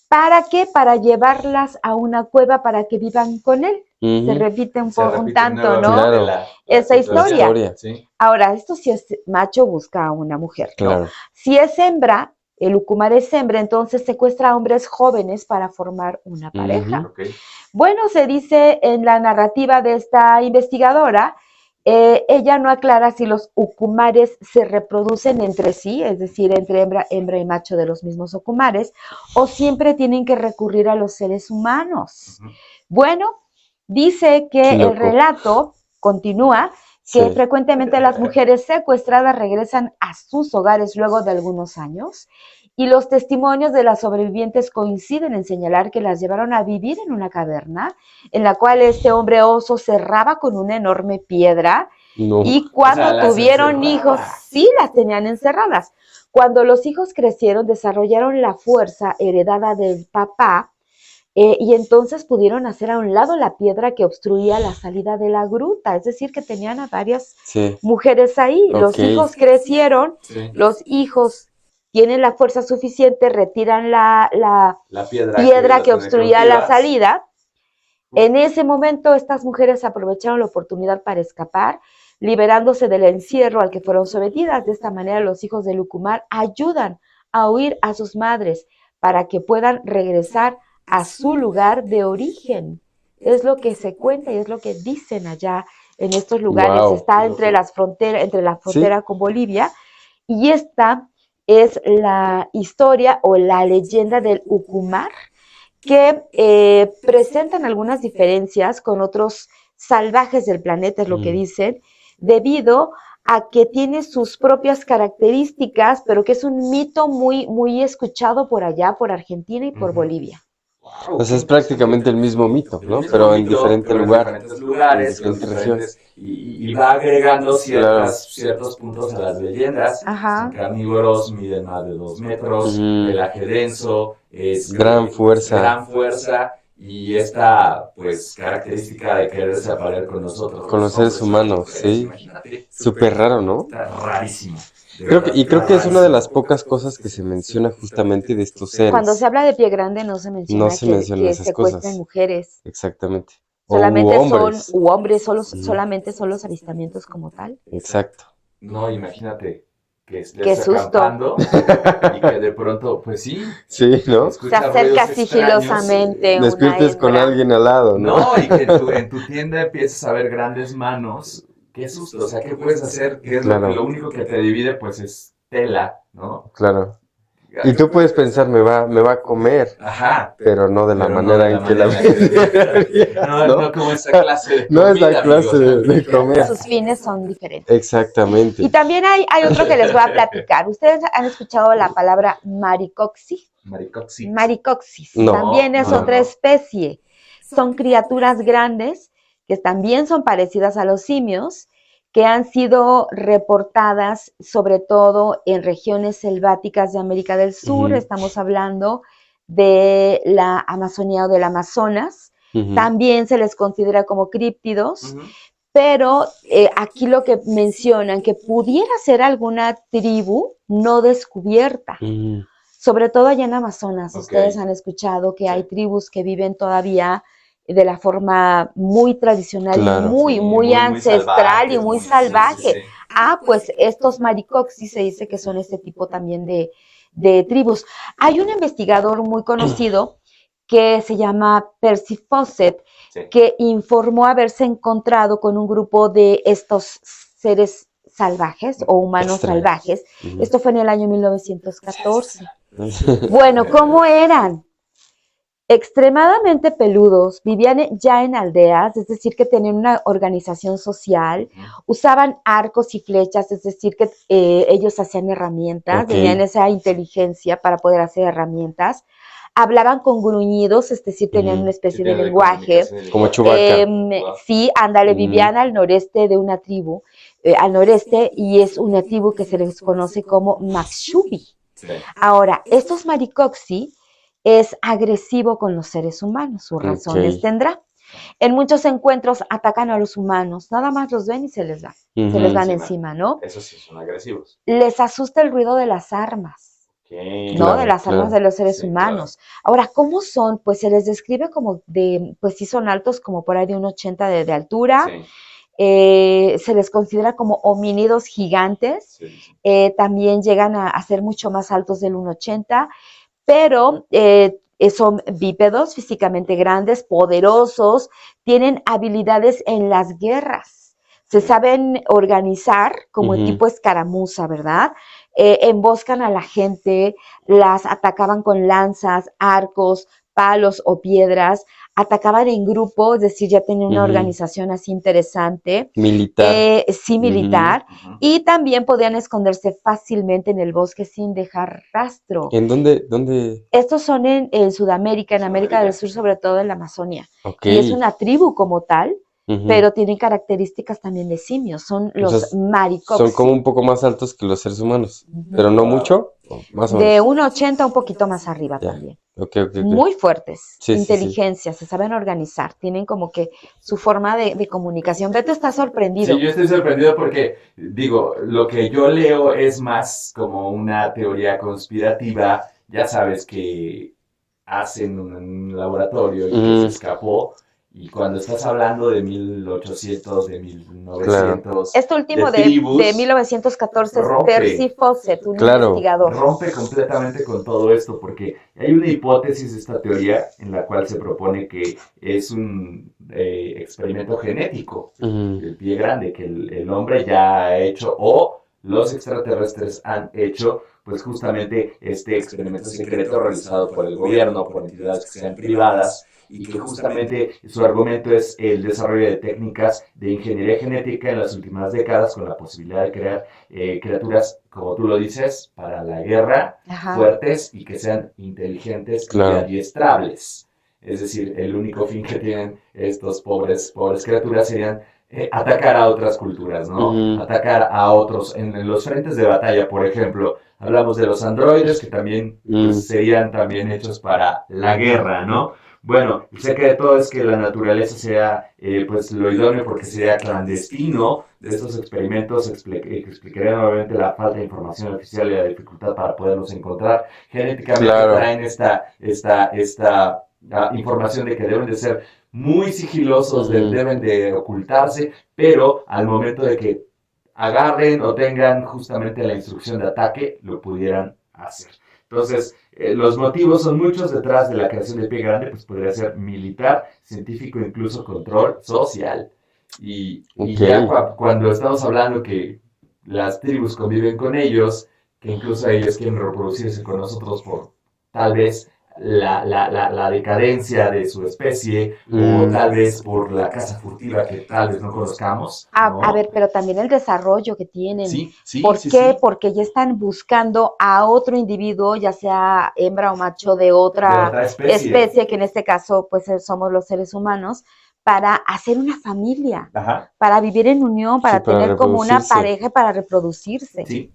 ¿para qué? Para llevarlas a una cueva para que vivan con él. Se repite un tanto, ¿no? Esa historia. Sí. Ahora, esto si es macho busca a una mujer, ¿no? Si es hembra, el ucumar es hembra, entonces secuestra a hombres jóvenes para formar una pareja. Bueno, se dice en la narrativa de esta investigadora, ella no aclara si los ucumares se reproducen entre sí, es decir, entre hembra y macho de los mismos ucumares, o siempre tienen que recurrir a los seres humanos. Bueno, dice que el relato continúa, que frecuentemente las mujeres secuestradas regresan a sus hogares luego de algunos años, y los testimonios de las sobrevivientes coinciden en señalar que las llevaron a vivir en una caverna en la cual este hombre oso cerraba con una enorme piedra y cuando tuvieron hijos, sí las tenían encerradas. Cuando los hijos crecieron, desarrollaron la fuerza heredada del papá y entonces pudieron hacer a un lado la piedra que obstruía la salida de la gruta, es decir, que tenían a varias mujeres ahí. Los hijos crecieron, los hijos tienen la fuerza suficiente, retiran la piedra que obstruía la salida. En ese momento, estas mujeres aprovecharon la oportunidad para escapar, liberándose del encierro al que fueron sometidas. De esta manera, los hijos del ucumar ayudan a huir a sus madres para que puedan regresar a su lugar de origen. Es lo que se cuenta y es lo que dicen allá en estos lugares. Está entre la frontera con Bolivia, y esta es la historia o la leyenda del ucumar, que presentan algunas diferencias con otros salvajes del planeta, es lo que dicen, debido a que tiene sus propias características, pero que es un mito muy escuchado por allá, por Argentina y por Bolivia. Pues es prácticamente el mismo mito, ¿no? Pero en diferentes lugares, en diferentes regiones. Y va agregando ciertos puntos a las leyendas. Son carnívoros, miden más de 2 metros, pelaje denso, gran fuerza. Y esta, pues, característica de quererse aparear con nosotros. Con los seres humanos, sí. Imagínate. Súper raro, ¿no? Está rarísimo. Creo que es una de las pocas cosas que se menciona justamente de estos seres. Cuando se habla de Pie Grande no se menciona que esas secuestran cosas. Mujeres. Exactamente. Solamente solamente son los avistamientos como tal. Exacto. No, imagínate que estés acampando y que de pronto, pues sí. Sí, ¿no? Se acerca sigilosamente. Despiertes con alguien al lado, ¿no? No, y que en tu tienda empieces a ver grandes manos. Qué susto, o sea, ¿qué puedes hacer? ¿Qué es lo único que te divide? Pues es tela, ¿no? Claro. Y tú puedes pensar, me va a comer. Ajá. Pero no de la manera en que la no como esa clase de comida. No esa clase de comida. Sus fines son diferentes. Exactamente. Y también hay otro que les voy a platicar. ¿Ustedes han escuchado la palabra maricoxis? Maricoxis. No, también es otra especie. Son criaturas grandes que también son parecidas a los simios, que han sido reportadas sobre todo en regiones selváticas de América del Sur. Estamos hablando de la Amazonía o del Amazonas. También se les considera como críptidos, pero aquí lo que mencionan, que pudiera ser alguna tribu no descubierta, sobre todo allá en Amazonas. Ustedes han escuchado que hay tribus que viven todavía de la forma muy tradicional, muy ancestral y muy salvaje. Pues estos maricoxis se dice que son este tipo también de tribus. Hay un investigador muy conocido que se llama Percy Fawcett, que informó haberse encontrado con un grupo de estos seres salvajes o humanos salvajes. Esto fue en el año 1914. Bueno, ¿cómo eran? Extremadamente peludos, vivían ya en aldeas, es decir, que tenían una organización social, usaban arcos y flechas, es decir, que ellos hacían herramientas, tenían esa inteligencia para poder hacer herramientas, hablaban con gruñidos, es decir, tenían una especie de lenguaje. Como Chewbacca. Sí, vivían al noreste de una tribu, al noreste, y es una tribu que se les conoce como Maxubi. Ahora, estos maricoxi es agresivo con los seres humanos, sus razones tendrá. En muchos encuentros atacan a los humanos, nada más los ven y se les van encima, ¿no? Eso sí, son agresivos. Les asusta el ruido de las armas, ¿no? De las armas de los seres humanos. Ahora, ¿cómo son? Pues se les describe como pues sí son altos, como por ahí de 1,80 de altura. Se les considera como homínidos gigantes. También llegan a ser mucho más altos del 1,80, pero son bípedos, físicamente grandes, poderosos, tienen habilidades en las guerras, se saben organizar como tipo escaramuza, ¿verdad? Emboscan a la gente, las atacaban con lanzas, arcos, palos o piedras, atacaban en grupo, es decir, ya tenían una organización así interesante. Militar. Sí, militar. Y también podían esconderse fácilmente en el bosque sin dejar rastro. ¿En dónde? Estos son en Sudamérica, en América del Sur, sobre todo en la Amazonia. Y es una tribu como tal, pero tienen características también de simios, son los maricoxi. Son como un poco más altos que los seres humanos, pero no mucho, más o menos. De 1,80 un poquito más arriba también. Muy fuertes, inteligencia, se saben organizar, tienen como que su forma de comunicación. Beto está sorprendido. Sí, yo estoy sorprendido porque, digo, lo que yo leo es más como una teoría conspirativa, ya sabes que hacen un laboratorio y que se escapó. Y cuando estás hablando de 1800, de 1900... Este último de 1914 es Percy Fawcett, un investigador. Rompe completamente con todo esto porque hay una hipótesis de esta teoría en la cual se propone que es un experimento genético, el pie grande, que el hombre ya ha hecho o los extraterrestres han hecho, pues justamente este experimento secreto realizado por el gobierno, por entidades que sean privadas, y que justamente su argumento es el desarrollo de técnicas de ingeniería genética en las últimas décadas con la posibilidad de crear criaturas, como tú lo dices, para la guerra, fuertes y que sean inteligentes y adiestrables. Es decir, el único fin que tienen estos pobres criaturas serían atacar a otras culturas, ¿no? Atacar a otros en los frentes de batalla, por ejemplo. Hablamos de los androides, que también pues, serían también hechos para la guerra, ¿no? Bueno, el secreto es que la naturaleza sea pues lo idóneo porque sería clandestino de estos experimentos. Explicaré nuevamente la falta de información oficial y la dificultad para poderlos encontrar. Genéticamente traen esta información de que deben de ser muy sigilosos, deben de ocultarse, pero al momento de que agarren o tengan justamente la instrucción de ataque, lo pudieran hacer. Entonces, los motivos son muchos detrás de la creación del pie grande, pues podría ser militar, científico, incluso control social. Y ya cuando estamos hablando que las tribus conviven con ellos, que incluso ellos quieren reproducirse con nosotros por tal vez la decadencia de su especie o tal vez por la caza furtiva que tal vez no conozcamos. ¿No? A ver, pero también el desarrollo que tienen. Sí, ¿Por qué? Sí. Porque ya están buscando a otro individuo, ya sea hembra o macho de otra especie, que en este caso pues somos los seres humanos, para hacer una familia, para vivir en unión, para tener como una pareja para reproducirse. Sí.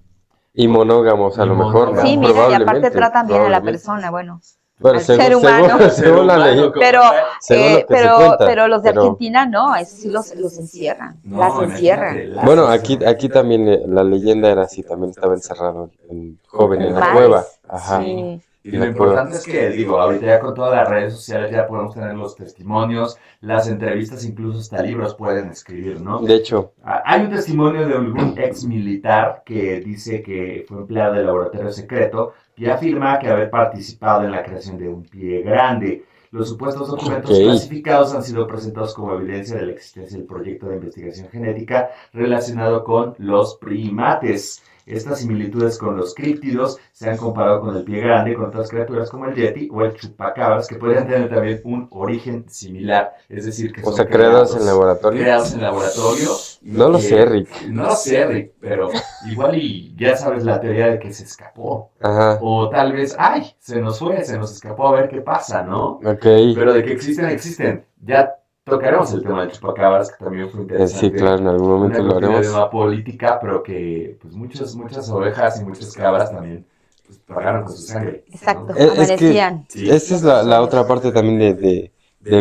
Y monógamos a lo mejor. Sí, mira, y aparte tratan bien a la persona, bueno al ser humano. Según la ley. Pero los de Argentina no, eso sí los encierran, las encierran. Bueno, aquí también la leyenda era así, también estaba encerrado el joven en la cueva. Ajá. Sí. Y lo importante es que, ahorita ya con todas las redes sociales ya podemos tener los testimonios, las entrevistas, incluso hasta libros pueden escribir, ¿no? De hecho. Hay un testimonio de algún ex militar que dice que fue empleado del laboratorio secreto y afirma que haber participado en la creación de un pie grande. Los supuestos documentos clasificados han sido presentados como evidencia de la existencia del proyecto de investigación genética relacionado con los primates. Estas similitudes con los críptidos se han comparado con el pie grande, con otras criaturas como el yeti o el chupacabras, que podrían tener también un origen similar. Es decir, que son creados en laboratorio. Creados en laboratorio. No lo sé, Rick. No lo sé, Rick, pero igual y ya sabes la teoría de que se escapó. Ajá. O tal vez, se nos escapó, a ver qué pasa, ¿no? Ok. Pero de que existen. Ya tocaremos el tema del chupacabras, que también fue interesante. Sí, claro, en algún momento lo haremos. Es una política, pero que pues muchas ovejas y muchas cabras también pues, pagaron con su sangre. Exacto, ¿no? Amanecían. Esa es la otra parte también de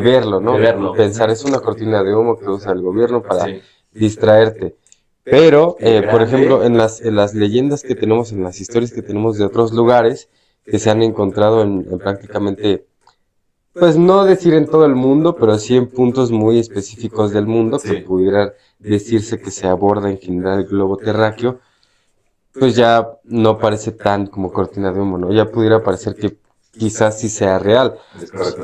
verlo, ¿no? De verlo. Pensar, es una cortina de humo que usa el gobierno para distraerte. Pero, por ejemplo, en las leyendas que tenemos, en las historias que tenemos de otros lugares, que se han encontrado en prácticamente... Pues no decir en todo el mundo, pero sí en puntos muy específicos del mundo, que pudiera decirse que se aborda en general el globo terráqueo, pues ya no parece tan como cortina de humo, ¿no? Ya pudiera parecer que quizás sí sea real.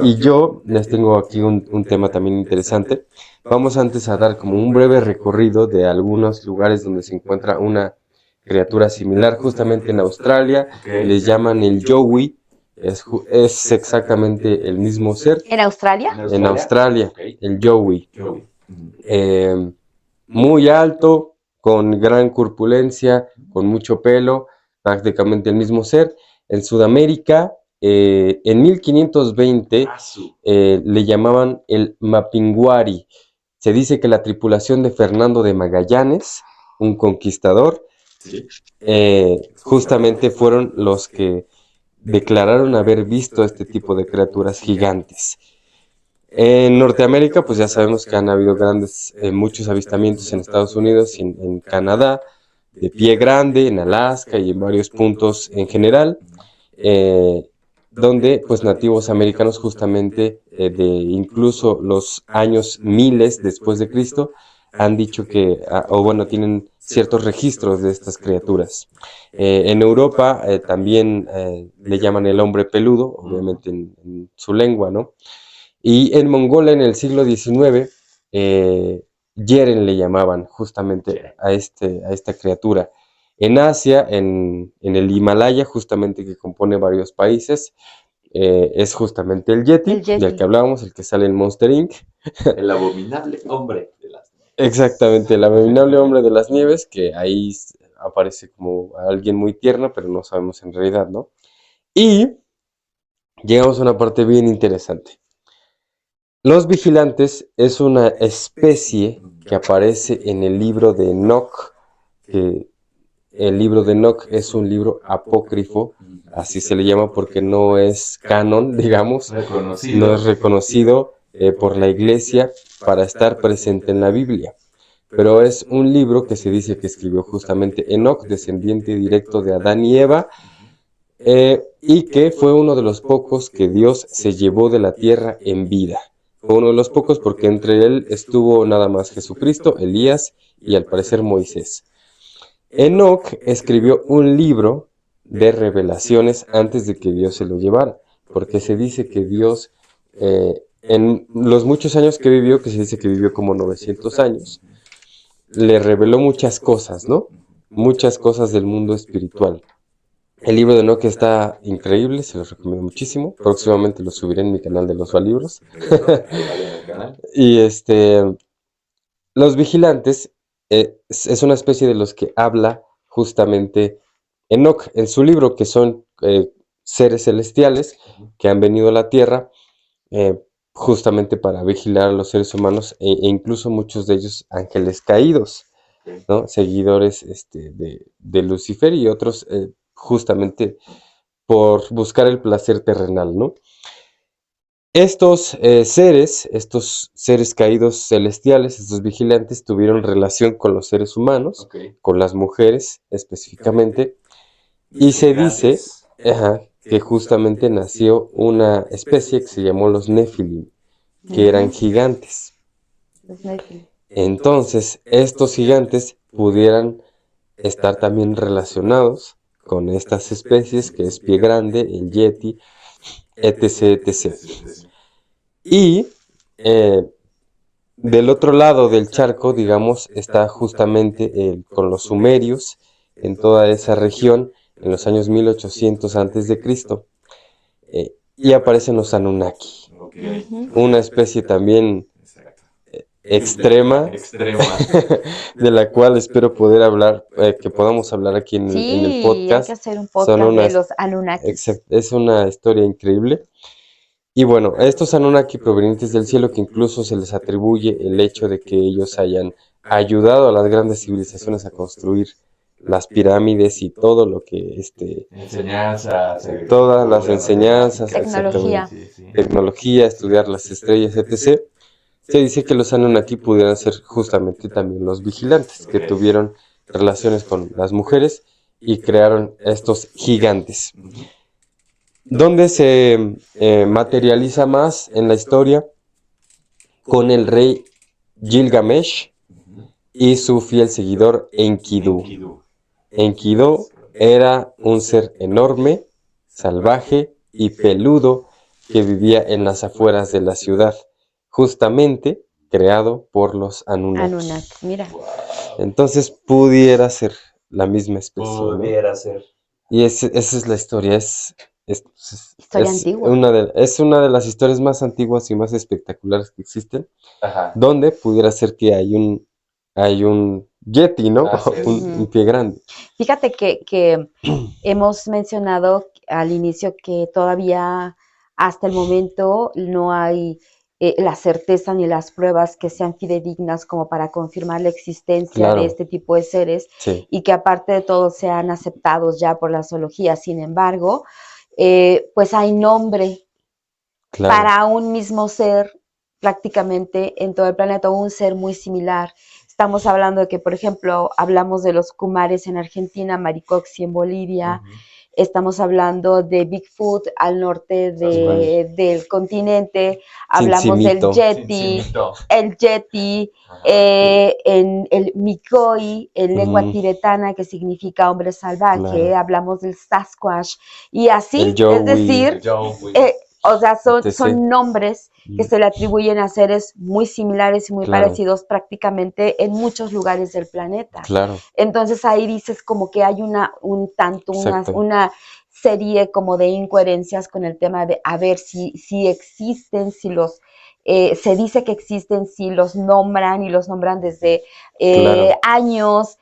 Y yo les tengo aquí un tema también interesante. Vamos antes a dar como un breve recorrido de algunos lugares donde se encuentra una criatura similar, justamente en Australia, les llaman el yowie. Es exactamente el mismo ser. ¿En Australia? En Australia, el yowie. Muy alto, con gran corpulencia, con mucho pelo, prácticamente el mismo ser. En Sudamérica, en 1520, le llamaban el Mapinguari. Se dice que la tripulación de Fernando de Magallanes, un conquistador, justamente fueron los que declararon haber visto este tipo de criaturas gigantes. En Norteamérica, pues ya sabemos que han habido muchos avistamientos en Estados Unidos y en Canadá, de pie grande, en Alaska y en varios puntos en general, donde pues nativos americanos justamente de incluso los años miles después de Cristo han dicho que, tienen ciertos registros de estas criaturas. En Europa también le llaman el hombre peludo, obviamente en su lengua, ¿no? Y en Mongolia en el siglo XIX, Yeren le llamaban justamente a esta criatura. En Asia, en el Himalaya, justamente que compone varios países, es justamente el Yeti, del que hablábamos, el que sale en Monster Inc. El abominable hombre de las nieves. Exactamente, el abominable hombre de las nieves, que ahí aparece como alguien muy tierno, pero no sabemos en realidad, ¿no? Y llegamos a una parte bien interesante. Los vigilantes es una especie que aparece en el libro de Enoch, que el libro de Enoch es un libro apócrifo, así se le llama porque no es canon, digamos, no es reconocido por la iglesia para estar presente en la Biblia. Pero es un libro que se dice que escribió justamente Enoc, descendiente directo de Adán y Eva, y que fue uno de los pocos que Dios se llevó de la tierra en vida. Fue uno de los pocos porque entre él estuvo nada más Jesucristo, Elías y al parecer Moisés. Enoc escribió un libro de revelaciones antes de que Dios se lo llevara, porque se dice que Dios, en los muchos años que vivió, que se dice que vivió como 900 años, le reveló muchas cosas, ¿no? Muchas cosas del mundo espiritual. El libro de Enoc está increíble, se los recomiendo muchísimo. Próximamente lo subiré en mi canal de los Valibros. Y los vigilantes es una especie de los que habla justamente Enoc en su libro, que son seres celestiales que han venido a la tierra justamente para vigilar a los seres humanos e incluso muchos de ellos ángeles caídos, ¿no? Seguidores de Lucifer y otros justamente por buscar el placer terrenal, ¿no? Estos seres caídos celestiales, estos vigilantes, tuvieron relación con los seres humanos, con las mujeres específicamente, y se dice que justamente nació una especie que se llamó los Nefilim, que eran gigantes. Entonces, estos gigantes pudieran estar también relacionados con estas especies, que es pie grande, el yeti, etc., etc. Y del otro lado del charco, digamos, está justamente con los sumerios, en toda esa región, en los años 1800 a.C., y aparecen los Anunnaki, una especie también extrema, de la cual espero poder hablar, que podamos hablar aquí en el podcast. Sí, hay que hacer un podcast de los Anunnaki. Es una historia increíble. Y bueno, a estos Anunnaki provenientes del cielo, que incluso se les atribuye el hecho de que ellos hayan ayudado a las grandes civilizaciones a construir las pirámides y todo lo que todas las enseñanzas, tecnología, estudiar las estrellas, etc. Se dice que los Anunnaki pudieran ser justamente también los vigilantes, que tuvieron relaciones con las mujeres y crearon estos gigantes. ¿Dónde se materializa más en la historia? Con el rey Gilgamesh y su fiel seguidor Enkidu. Enkidu era un ser enorme, salvaje y peludo que vivía en las afueras de la ciudad, justamente creado por los Anunnaki. Mira. Entonces pudiera ser la misma especie, pudiera ¿no? ser. Y esa es la historia, Historia antigua. Es una de las historias más antiguas y más espectaculares que existen, Ajá. donde pudiera ser que hay un yeti, ¿no? Un pie grande. Fíjate que hemos mencionado al inicio que todavía hasta el momento no hay la certeza ni las pruebas que sean fidedignas como para confirmar la existencia de este tipo de seres, y que aparte de todo sean aceptados ya por la zoología. Sin embargo, pues hay nombre para un mismo ser prácticamente en todo el planeta, un ser muy similar. Estamos hablando de que, por ejemplo, hablamos de los Kumares en Argentina, Maricoxi en Bolivia. Estamos hablando de Bigfoot al norte del continente. Hablamos del Yeti, el Yeti, en el Mikoi, en lengua tibetana, que significa hombre salvaje. Hablamos del Sasquatch. Y así, es decir, o sea, son nombres que se le atribuyen a seres muy similares y muy parecidos prácticamente en muchos lugares del planeta. Entonces ahí dices como que hay una serie como de incoherencias con el tema de a ver si existen, si los se dice que existen, si los nombran y los nombran desde años,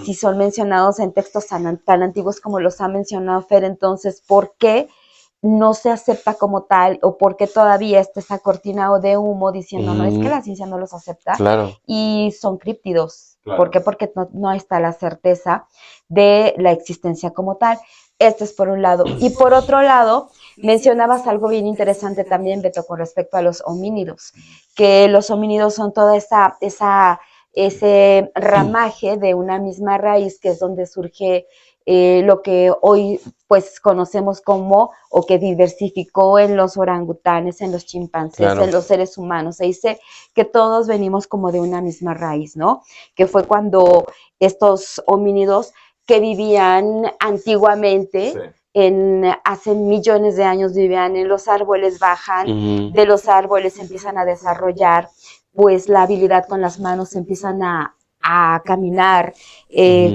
si son mencionados en textos tan antiguos como los ha mencionado Fer. Entonces, ¿por qué no se acepta como tal, o porque todavía está esa cortina de humo diciendo no, es que la ciencia no los acepta? Y son críptidos. ¿Por qué? Porque no está la certeza de la existencia como tal. Este es por un lado. Y por otro lado, mencionabas algo bien interesante también, Beto, con respecto a los homínidos, que los homínidos son toda ese ramaje de una misma raíz, que es donde surge lo que hoy pues conocemos como, o que diversificó en los orangutanes, en los chimpancés, en los seres humanos. Se dice que todos venimos como de una misma raíz, ¿no? Que fue cuando estos homínidos que vivían antiguamente, hace millones de años vivían en los árboles, bajan de los árboles, empiezan a desarrollar pues la habilidad con las manos, empiezan a caminar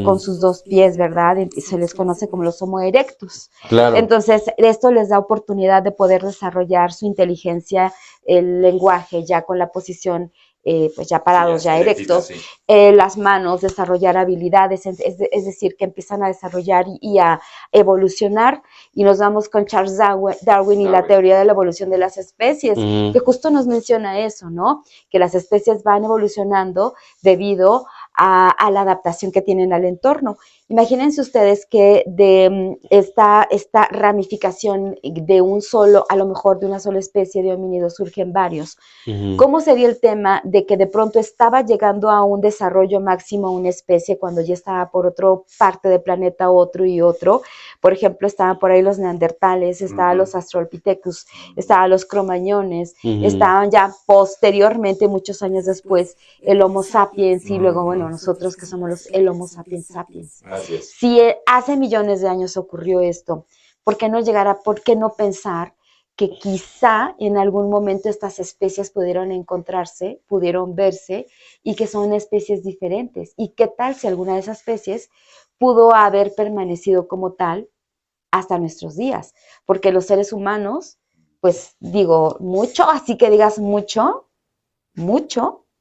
con sus dos pies, ¿verdad? Y se les conoce como los Homo erectus. Claro. Entonces, esto les da oportunidad de poder desarrollar su inteligencia, el lenguaje, ya con la posición, pues ya parados, ya erectos, las manos, desarrollar habilidades, es decir, que empiezan a desarrollar y a evolucionar, y nos vamos con Charles Darwin y la teoría de la evolución de las especies, que justo nos menciona eso, ¿no? Que las especies van evolucionando debido a la adaptación que tienen al entorno. Imagínense ustedes que de esta ramificación de un solo, a lo mejor de una sola especie de homínidos, surgen varios. ¿Cómo sería el tema de que de pronto estaba llegando a un desarrollo máximo una especie cuando ya estaba por otra parte del planeta otro y otro? Por ejemplo, estaban por ahí los neandertales, estaban los australopithecus, estaban los cromañones, estaban ya posteriormente, muchos años después, el Homo sapiens, y luego, bueno, nosotros que somos el Homo sapiens sapiens. Si hace millones de años ocurrió esto, ¿por qué no pensar que quizá en algún momento estas especies pudieron encontrarse, pudieron verse, y que son especies diferentes? ¿Y qué tal si alguna de esas especies pudo haber permanecido como tal hasta nuestros días? Porque los seres humanos, pues digo, mucho, así que digas mucho,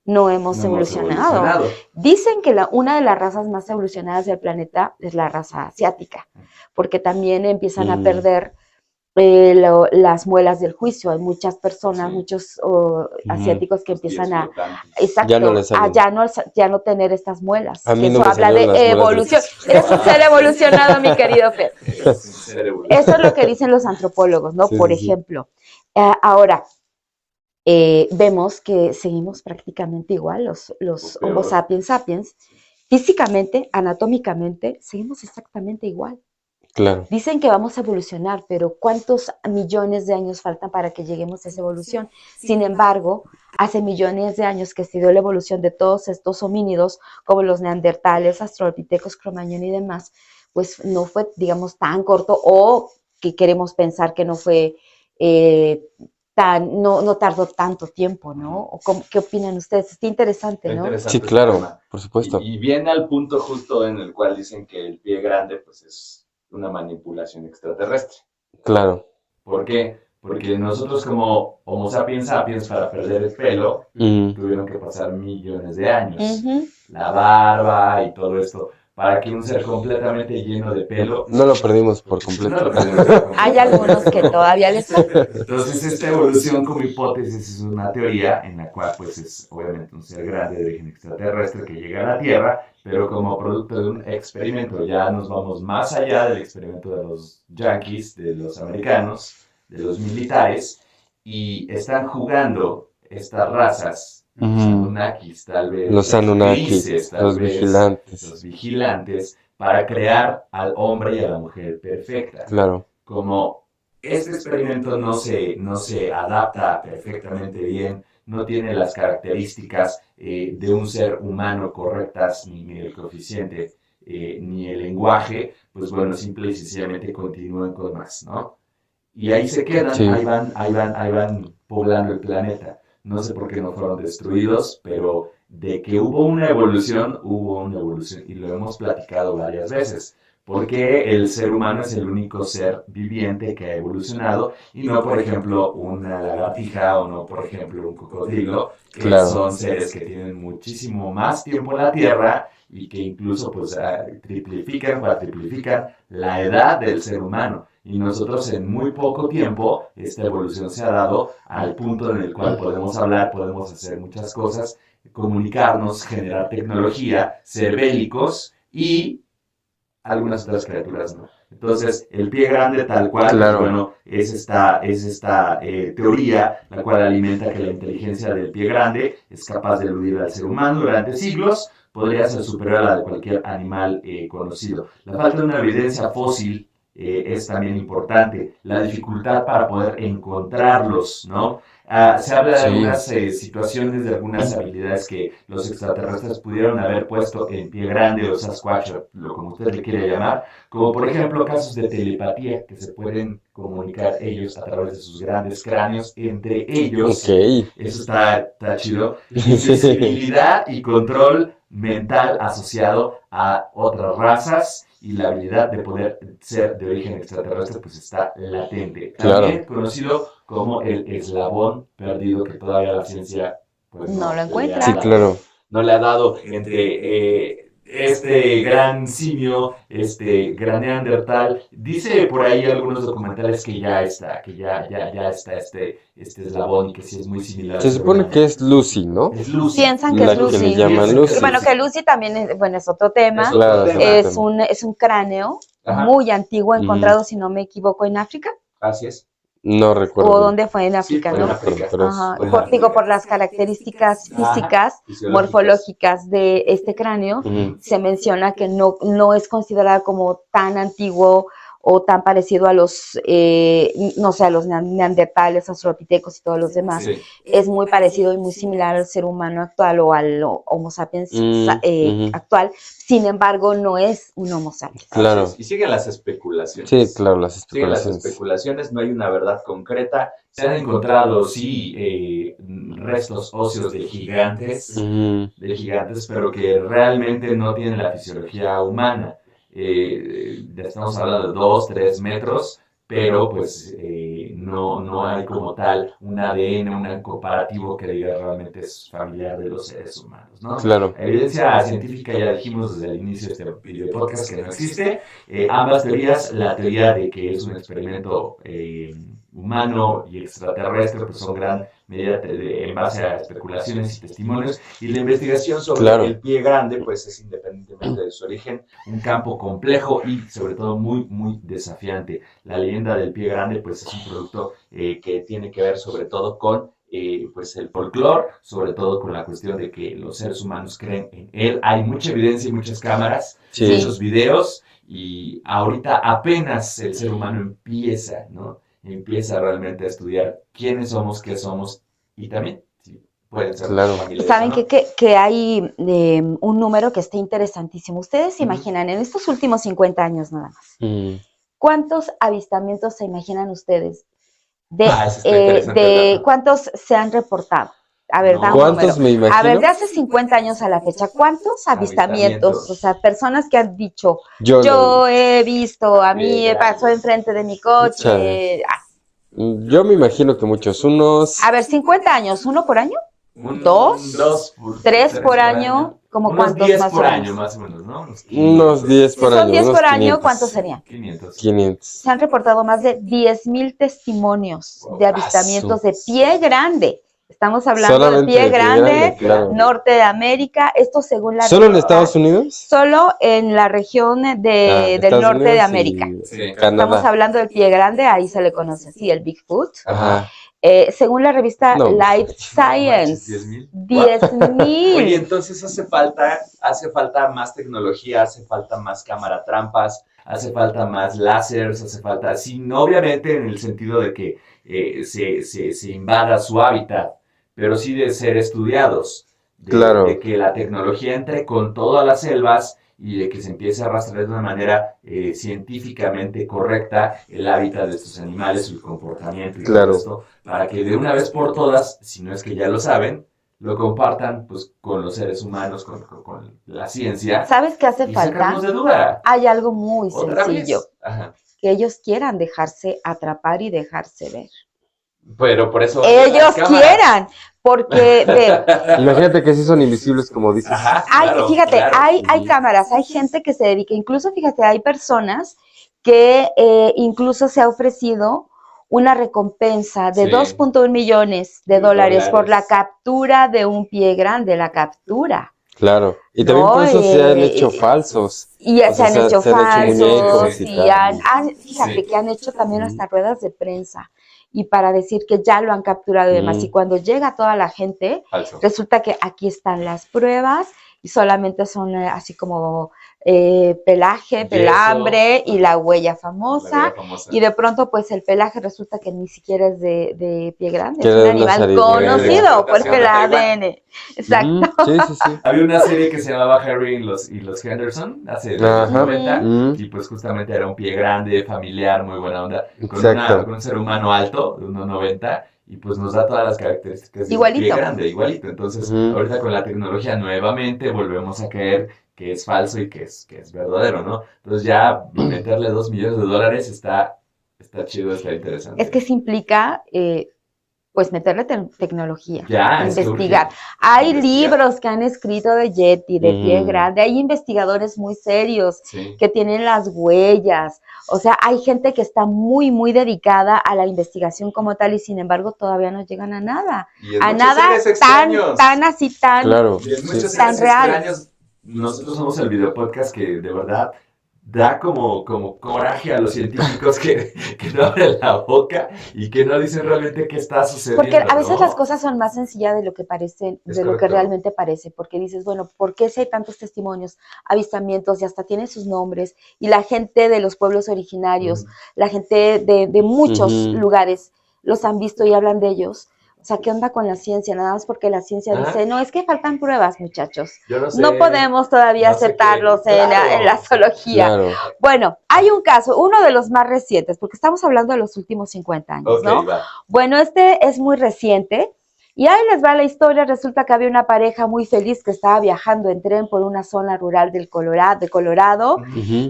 no hemos evolucionado. Dicen que una de las razas más evolucionadas del planeta es la raza asiática, porque también empiezan a perder las muelas del juicio. Hay muchas personas, muchos asiáticos que empiezan a ya no tener estas muelas. Eso habla de evolución. Eres un ser evolucionado, mi querido Fer. Eso es lo que dicen los antropólogos, ¿no? Por ejemplo. Ahora, vemos que seguimos prácticamente igual, los Homo sapiens sapiens, físicamente, anatómicamente, seguimos exactamente igual. Claro. Dicen que vamos a evolucionar, pero ¿cuántos millones de años faltan para que lleguemos a esa evolución? Sin embargo, hace millones de años que se dio la evolución de todos estos homínidos, como los neandertales, australopithecus, cromañón y demás, pues no fue, digamos, tan corto, o que queremos pensar que no fue no tardó tanto tiempo, ¿no? ¿Qué opinan ustedes? Está interesante, ¿no? Sí, claro, por supuesto. Y viene al punto justo en el cual dicen que el pie grande, pues, es una manipulación extraterrestre. Claro. ¿Por qué? Porque nosotros como Homo sapiens sapiens, para perder el pelo, tuvieron que pasar millones de años. La barba y todo esto, para que un ser completamente lleno de pelo... No lo perdimos por completo. Hay algunos que todavía les falta. Entonces, esta evolución como hipótesis es una teoría en la cual, pues, es obviamente un ser grande de origen extraterrestre que llega a la Tierra, pero como producto de un experimento. Ya nos vamos más allá del experimento de los yanquis, de los americanos, de los militares, y están jugando estas razas, los Anunnakis, tal vez, los Anunnakis, grises, los vigilantes. Los vigilantes, para crear al hombre y a la mujer perfecta. Claro. Como este experimento no se adapta perfectamente bien, no tiene las características de un ser humano correctas, ni el coeficiente, ni el lenguaje, pues bueno, simple y sencillamente continúan con más, ¿no? Y ahí se quedan, sí. ahí van poblando el planeta. No sé por qué no fueron destruidos, pero de que hubo una evolución, y lo hemos platicado varias veces. Porque el ser humano es el único ser viviente que ha evolucionado, y no, por ejemplo, una lagartija, o no, por ejemplo, un cocodrilo, que son seres que tienen muchísimo más tiempo en la Tierra y que incluso pues triplifican, cuatriplifican la edad del ser humano. Y nosotros en muy poco tiempo, esta evolución se ha dado al punto en el cual podemos hablar, podemos hacer muchas cosas, comunicarnos, generar tecnología, ser bélicos y algunas otras criaturas no. Entonces, el pie grande tal cual, pues, bueno, es esta teoría la cual alimenta que la inteligencia del pie grande es capaz de eludir al ser humano durante siglos, podría ser superior a la de cualquier animal conocido. La falta de una evidencia fósil es también importante, la dificultad para poder encontrarlos, ¿no? Se habla de algunas situaciones, de algunas habilidades que los extraterrestres pudieron haber puesto en pie grande o Sasquatch, o como usted le quiere llamar, como por ejemplo casos de telepatía que se pueden comunicar ellos a través de sus grandes cráneos entre ellos. Eso está chido. Sensibilidad y control mental asociado a otras razas y la habilidad de poder ser de origen extraterrestre pues está latente. También conocido como el eslabón perdido que todavía la ciencia pues, no lo encuentra. Sí, claro. No le ha dado entre este gran simio, este gran neandertal. Dice por ahí algunos documentales que ya está este eslabón y que sí es muy similar. Se supone que es Lucy, ¿no? Es Lucy. Piensan que es Lucy. Que le llaman Lucy. Bueno, que Lucy también es otro tema. Es un cráneo muy antiguo encontrado, si no me equivoco, en África. Así es. No recuerdo. ¿O dónde fue? En África, sí, ¿no? En África. Por las características físicas, morfológicas de este cráneo, se menciona que no es considerada como tan antiguo o tan parecido a los, a los neandertales, australopitecos y todos los demás. Sí. Es muy parecido y muy similar al ser humano actual o al Homo sapiens actual. Sin embargo, no es un Homo sapiens. Claro. Y siguen las especulaciones. Sí, claro, las especulaciones. Siguen las especulaciones, no hay una verdad concreta. Se han encontrado, restos óseos de gigantes, pero que realmente no tienen la fisiología humana. Estamos hablando de 2-3 metros, pero pues no hay como tal un ADN, un comparativo que diga realmente es familiar de los seres humanos, ¿no? Claro. La evidencia científica ya dijimos desde el inicio de este video podcast que no existe. Ambas teorías, la teoría de que es un experimento humano y extraterrestre, pues son gran medida en base a especulaciones y testimonios, y la investigación sobre el pie grande, pues es independientemente de su origen, un campo complejo y sobre todo muy, muy desafiante. La leyenda del pie grande, pues es un producto que tiene que ver sobre todo con pues el folclore, sobre todo con la cuestión de que los seres humanos creen en él. Hay mucha evidencia y muchas cámaras, muchos videos, y ahorita apenas el ser humano empieza, ¿no? Empieza realmente a estudiar quiénes somos, qué somos, y también pueden ser familiares. Saben, ¿no? que hay un número que está interesantísimo. Ustedes se imaginan, en estos últimos 50 años nada más, ¿cuántos avistamientos se imaginan ustedes? ¿Cuántos se han reportado? A ver, da un ¿cuántos número. Me imagino? A ver, de hace 50 años a la fecha, ¿cuántos avistamientos? O sea, personas que han dicho, yo he visto, a mí pasó enfrente de mi coche. Yo me imagino que muchos, unos... A ver, 50 años, ¿1 por año? ¿2? ¿3 por año? ¿Como cuántos 10 más por o año, menos? más o menos, ¿no? Unos 10 por año. Si son 10 por año, 500. ¿cuántos serían? 500. Se han reportado más de 10,000 testimonios de avistamientos de pie grande. Estamos hablando solamente de pie grande, claro. Norte de América, esto según la... ¿Solo en Estados Unidos? Solo en la región del norte Unidos de América. Estamos hablando del pie grande, ahí se le conoce así, el Bigfoot. Ajá. Según la revista Life Science, 10,000. Oye, entonces hace falta más tecnología, hace falta más cámara trampas, hace falta más láseres, hace falta, sin obviamente en el sentido de que se invada su hábitat, pero sí de ser estudiados, de que la tecnología entre con todas las selvas y de que se empiece a rastrear de una manera científicamente correcta el hábitat de estos animales, su comportamiento y todo esto, para que de una vez por todas, si no es que ya lo saben, lo compartan pues con los seres humanos, con la ciencia. ¿Sabes qué hace falta? De duda. Hay algo muy sencillo, que ellos quieran dejarse atrapar y dejarse ver. Pero por eso... Ellos quieran, porque... Imagínate que sí son invisibles, como dices. Hay cámaras, hay gente que se dedica, incluso fíjate, hay personas que incluso se ha ofrecido una recompensa de 2.1 millones de dólares por la captura de un pie grande, la captura. Claro, y también por eso se han hecho falsos. Y se han hecho falsos, fíjate que han hecho también hasta ruedas de prensa, y para decir que ya lo han capturado y demás, y cuando llega toda la gente, resulta que aquí están las pruebas, y solamente son así como pelaje, pelambre y la huella famosa, y de pronto pues el pelaje resulta que ni siquiera es de pie grande, es un animal conocido por el ADN. Exacto. Sí. Había una serie que se llamaba Harry y los Henderson, hace los 90, y pues justamente era un pie grande, familiar, muy buena onda, con un ser humano alto, de 1.90, y pues nos da todas las características de un pie grande, igualito. Entonces, ahorita con la tecnología nuevamente volvemos a creer que es falso y que es verdadero, ¿no? Entonces ya meterle $2 millones está chido, está interesante. Es que se implica, pues, meterle tecnología, investigar. Hay libros que han escrito de Yeti, de pie grande, hay investigadores muy serios que tienen las huellas, o sea, hay gente que está muy, muy dedicada a la investigación como tal, y sin embargo todavía no llegan a nada. A nada tan real. Nosotros somos el videopodcast que de verdad da como coraje a los científicos que no abren la boca y que no dicen realmente qué está sucediendo. Porque a veces las cosas son más sencillas de lo que parecen, lo que realmente parece, porque dices, bueno, ¿por qué si hay tantos testimonios, avistamientos, y hasta tienen sus nombres, y la gente de los pueblos originarios, la gente de muchos lugares los han visto y hablan de ellos? O sea, ¿qué onda con la ciencia? Nada más porque la ciencia dice, no, es que faltan pruebas, muchachos. No podemos todavía aceptarlos en la zoología. Claro. Bueno, hay un caso, uno de los más recientes, porque estamos hablando de los últimos 50 años, ¿no? Va. Bueno, este es muy reciente, y ahí les va la historia. Resulta que había una pareja muy feliz que estaba viajando en tren por una zona rural de Colorado,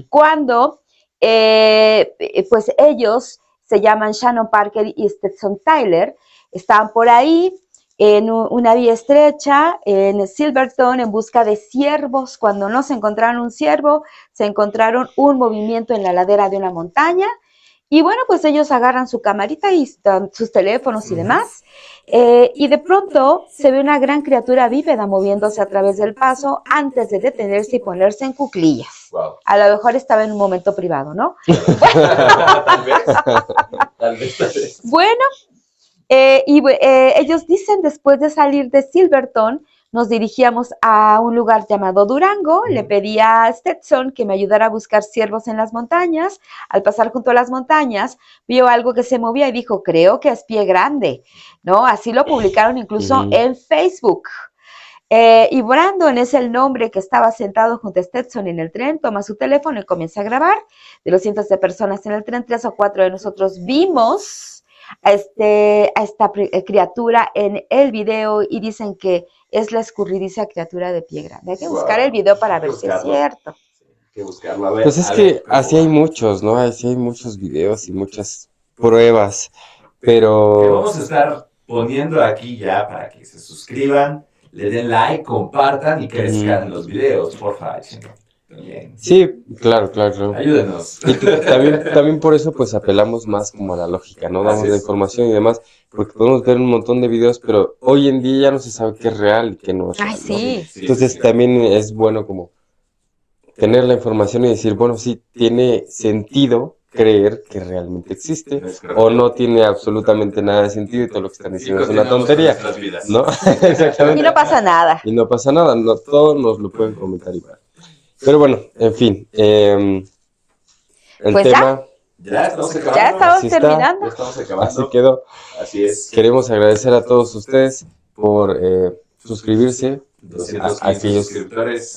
cuando, pues ellos se llaman Shannon Parker y Stetson Tyler. Estaban por ahí en una vía estrecha en Silverton en busca de ciervos. Cuando no se encontraron un ciervo, se encontraron un movimiento en la ladera de una montaña. Y bueno, pues ellos agarran su camarita y sus teléfonos y demás. Y de pronto se ve una gran criatura bípeda moviéndose a través del paso antes de detenerse y ponerse en cuclillas. Wow. A lo mejor estaba en un momento privado, ¿no? Tal vez. Bueno. Ellos dicen, después de salir de Silverton, nos dirigíamos a un lugar llamado Durango. Le pedí a Stetson que me ayudara a buscar ciervos en las montañas. Al pasar junto a las montañas, vio algo que se movía y dijo, creo que es pie grande, ¿no? Así lo publicaron incluso en Facebook. Y Brandon es el nombre que estaba sentado junto a Stetson en el tren. Toma su teléfono y comienza a grabar. De los cientos de personas en el tren, 3 o 4 de nosotros vimos a esta criatura en el video, y dicen que es la escurridiza criatura de pie grande. Hay que buscar el video para ver si es cierto. Hay que buscarlo, a ver. Pues es que así hay muchos, ¿no? Así hay muchos videos y muchas pruebas, pero... Que vamos a estar poniendo aquí ya para que se suscriban, le den like, compartan y crezcan los videos, por favor. Bien. Sí, claro. Ayúdenos. Y también por eso pues apelamos más como a la lógica, ¿no? Damos la información y demás, porque podemos ver un montón de videos, pero hoy en día ya no se sabe qué es real y qué no es real, ¿no? Sí. Entonces también es bueno como tener la información y decir, bueno, sí, tiene sentido creer que realmente existe, o no tiene absolutamente nada de sentido y todo lo que están diciendo es una tontería, ¿no? Exactamente. Y no pasa nada. Y no pasa nada, no, todos nos lo pueden comentar igual. Pero bueno, en fin, el pues tema... Ya estamos acabando. Ya estamos terminando. Ya estamos acabando. Así quedó. Así es. Queremos agradecer a todos ustedes por suscribirse. 215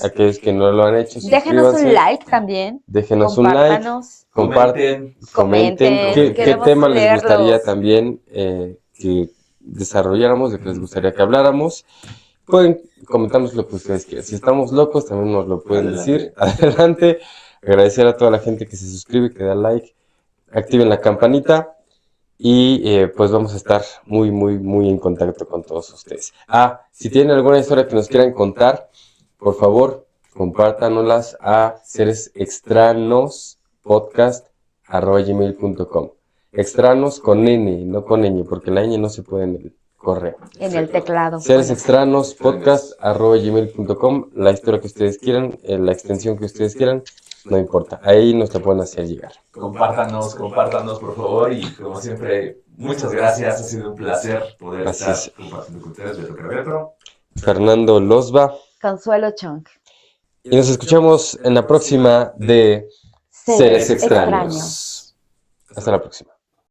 aquellos que no lo han hecho. Déjenos un like también. Déjenos un like. Comenten. ¿Qué tema les gustaría también que desarrolláramos, de que les gustaría que habláramos? Pueden comentarnos lo que ustedes quieran. Si estamos locos, también nos lo pueden decir. Adelante. Agradecer a toda la gente que se suscribe, que da like. Activen la campanita. Y pues vamos a estar muy en contacto con todos ustedes. Si tienen alguna historia que nos quieran contar, por favor, compártanoslas a seresextranospodcast@gmail.com. Extranos con N, no con ñ, porque la ñ no se puede en el Correcto. En el teclado. Seres Extraños, podcast@gmail.com. La historia que ustedes quieran, la extensión que ustedes quieran, no importa. Ahí nos la pueden hacer llegar. Compártanos, por favor. Y como siempre, muchas gracias. Ha sido un placer poder estar compartiendo con ustedes. Beto Carretro. Fernando Losba. Consuelo Chong. Y nos escuchamos en la próxima de Seres Extraños. Hasta la próxima.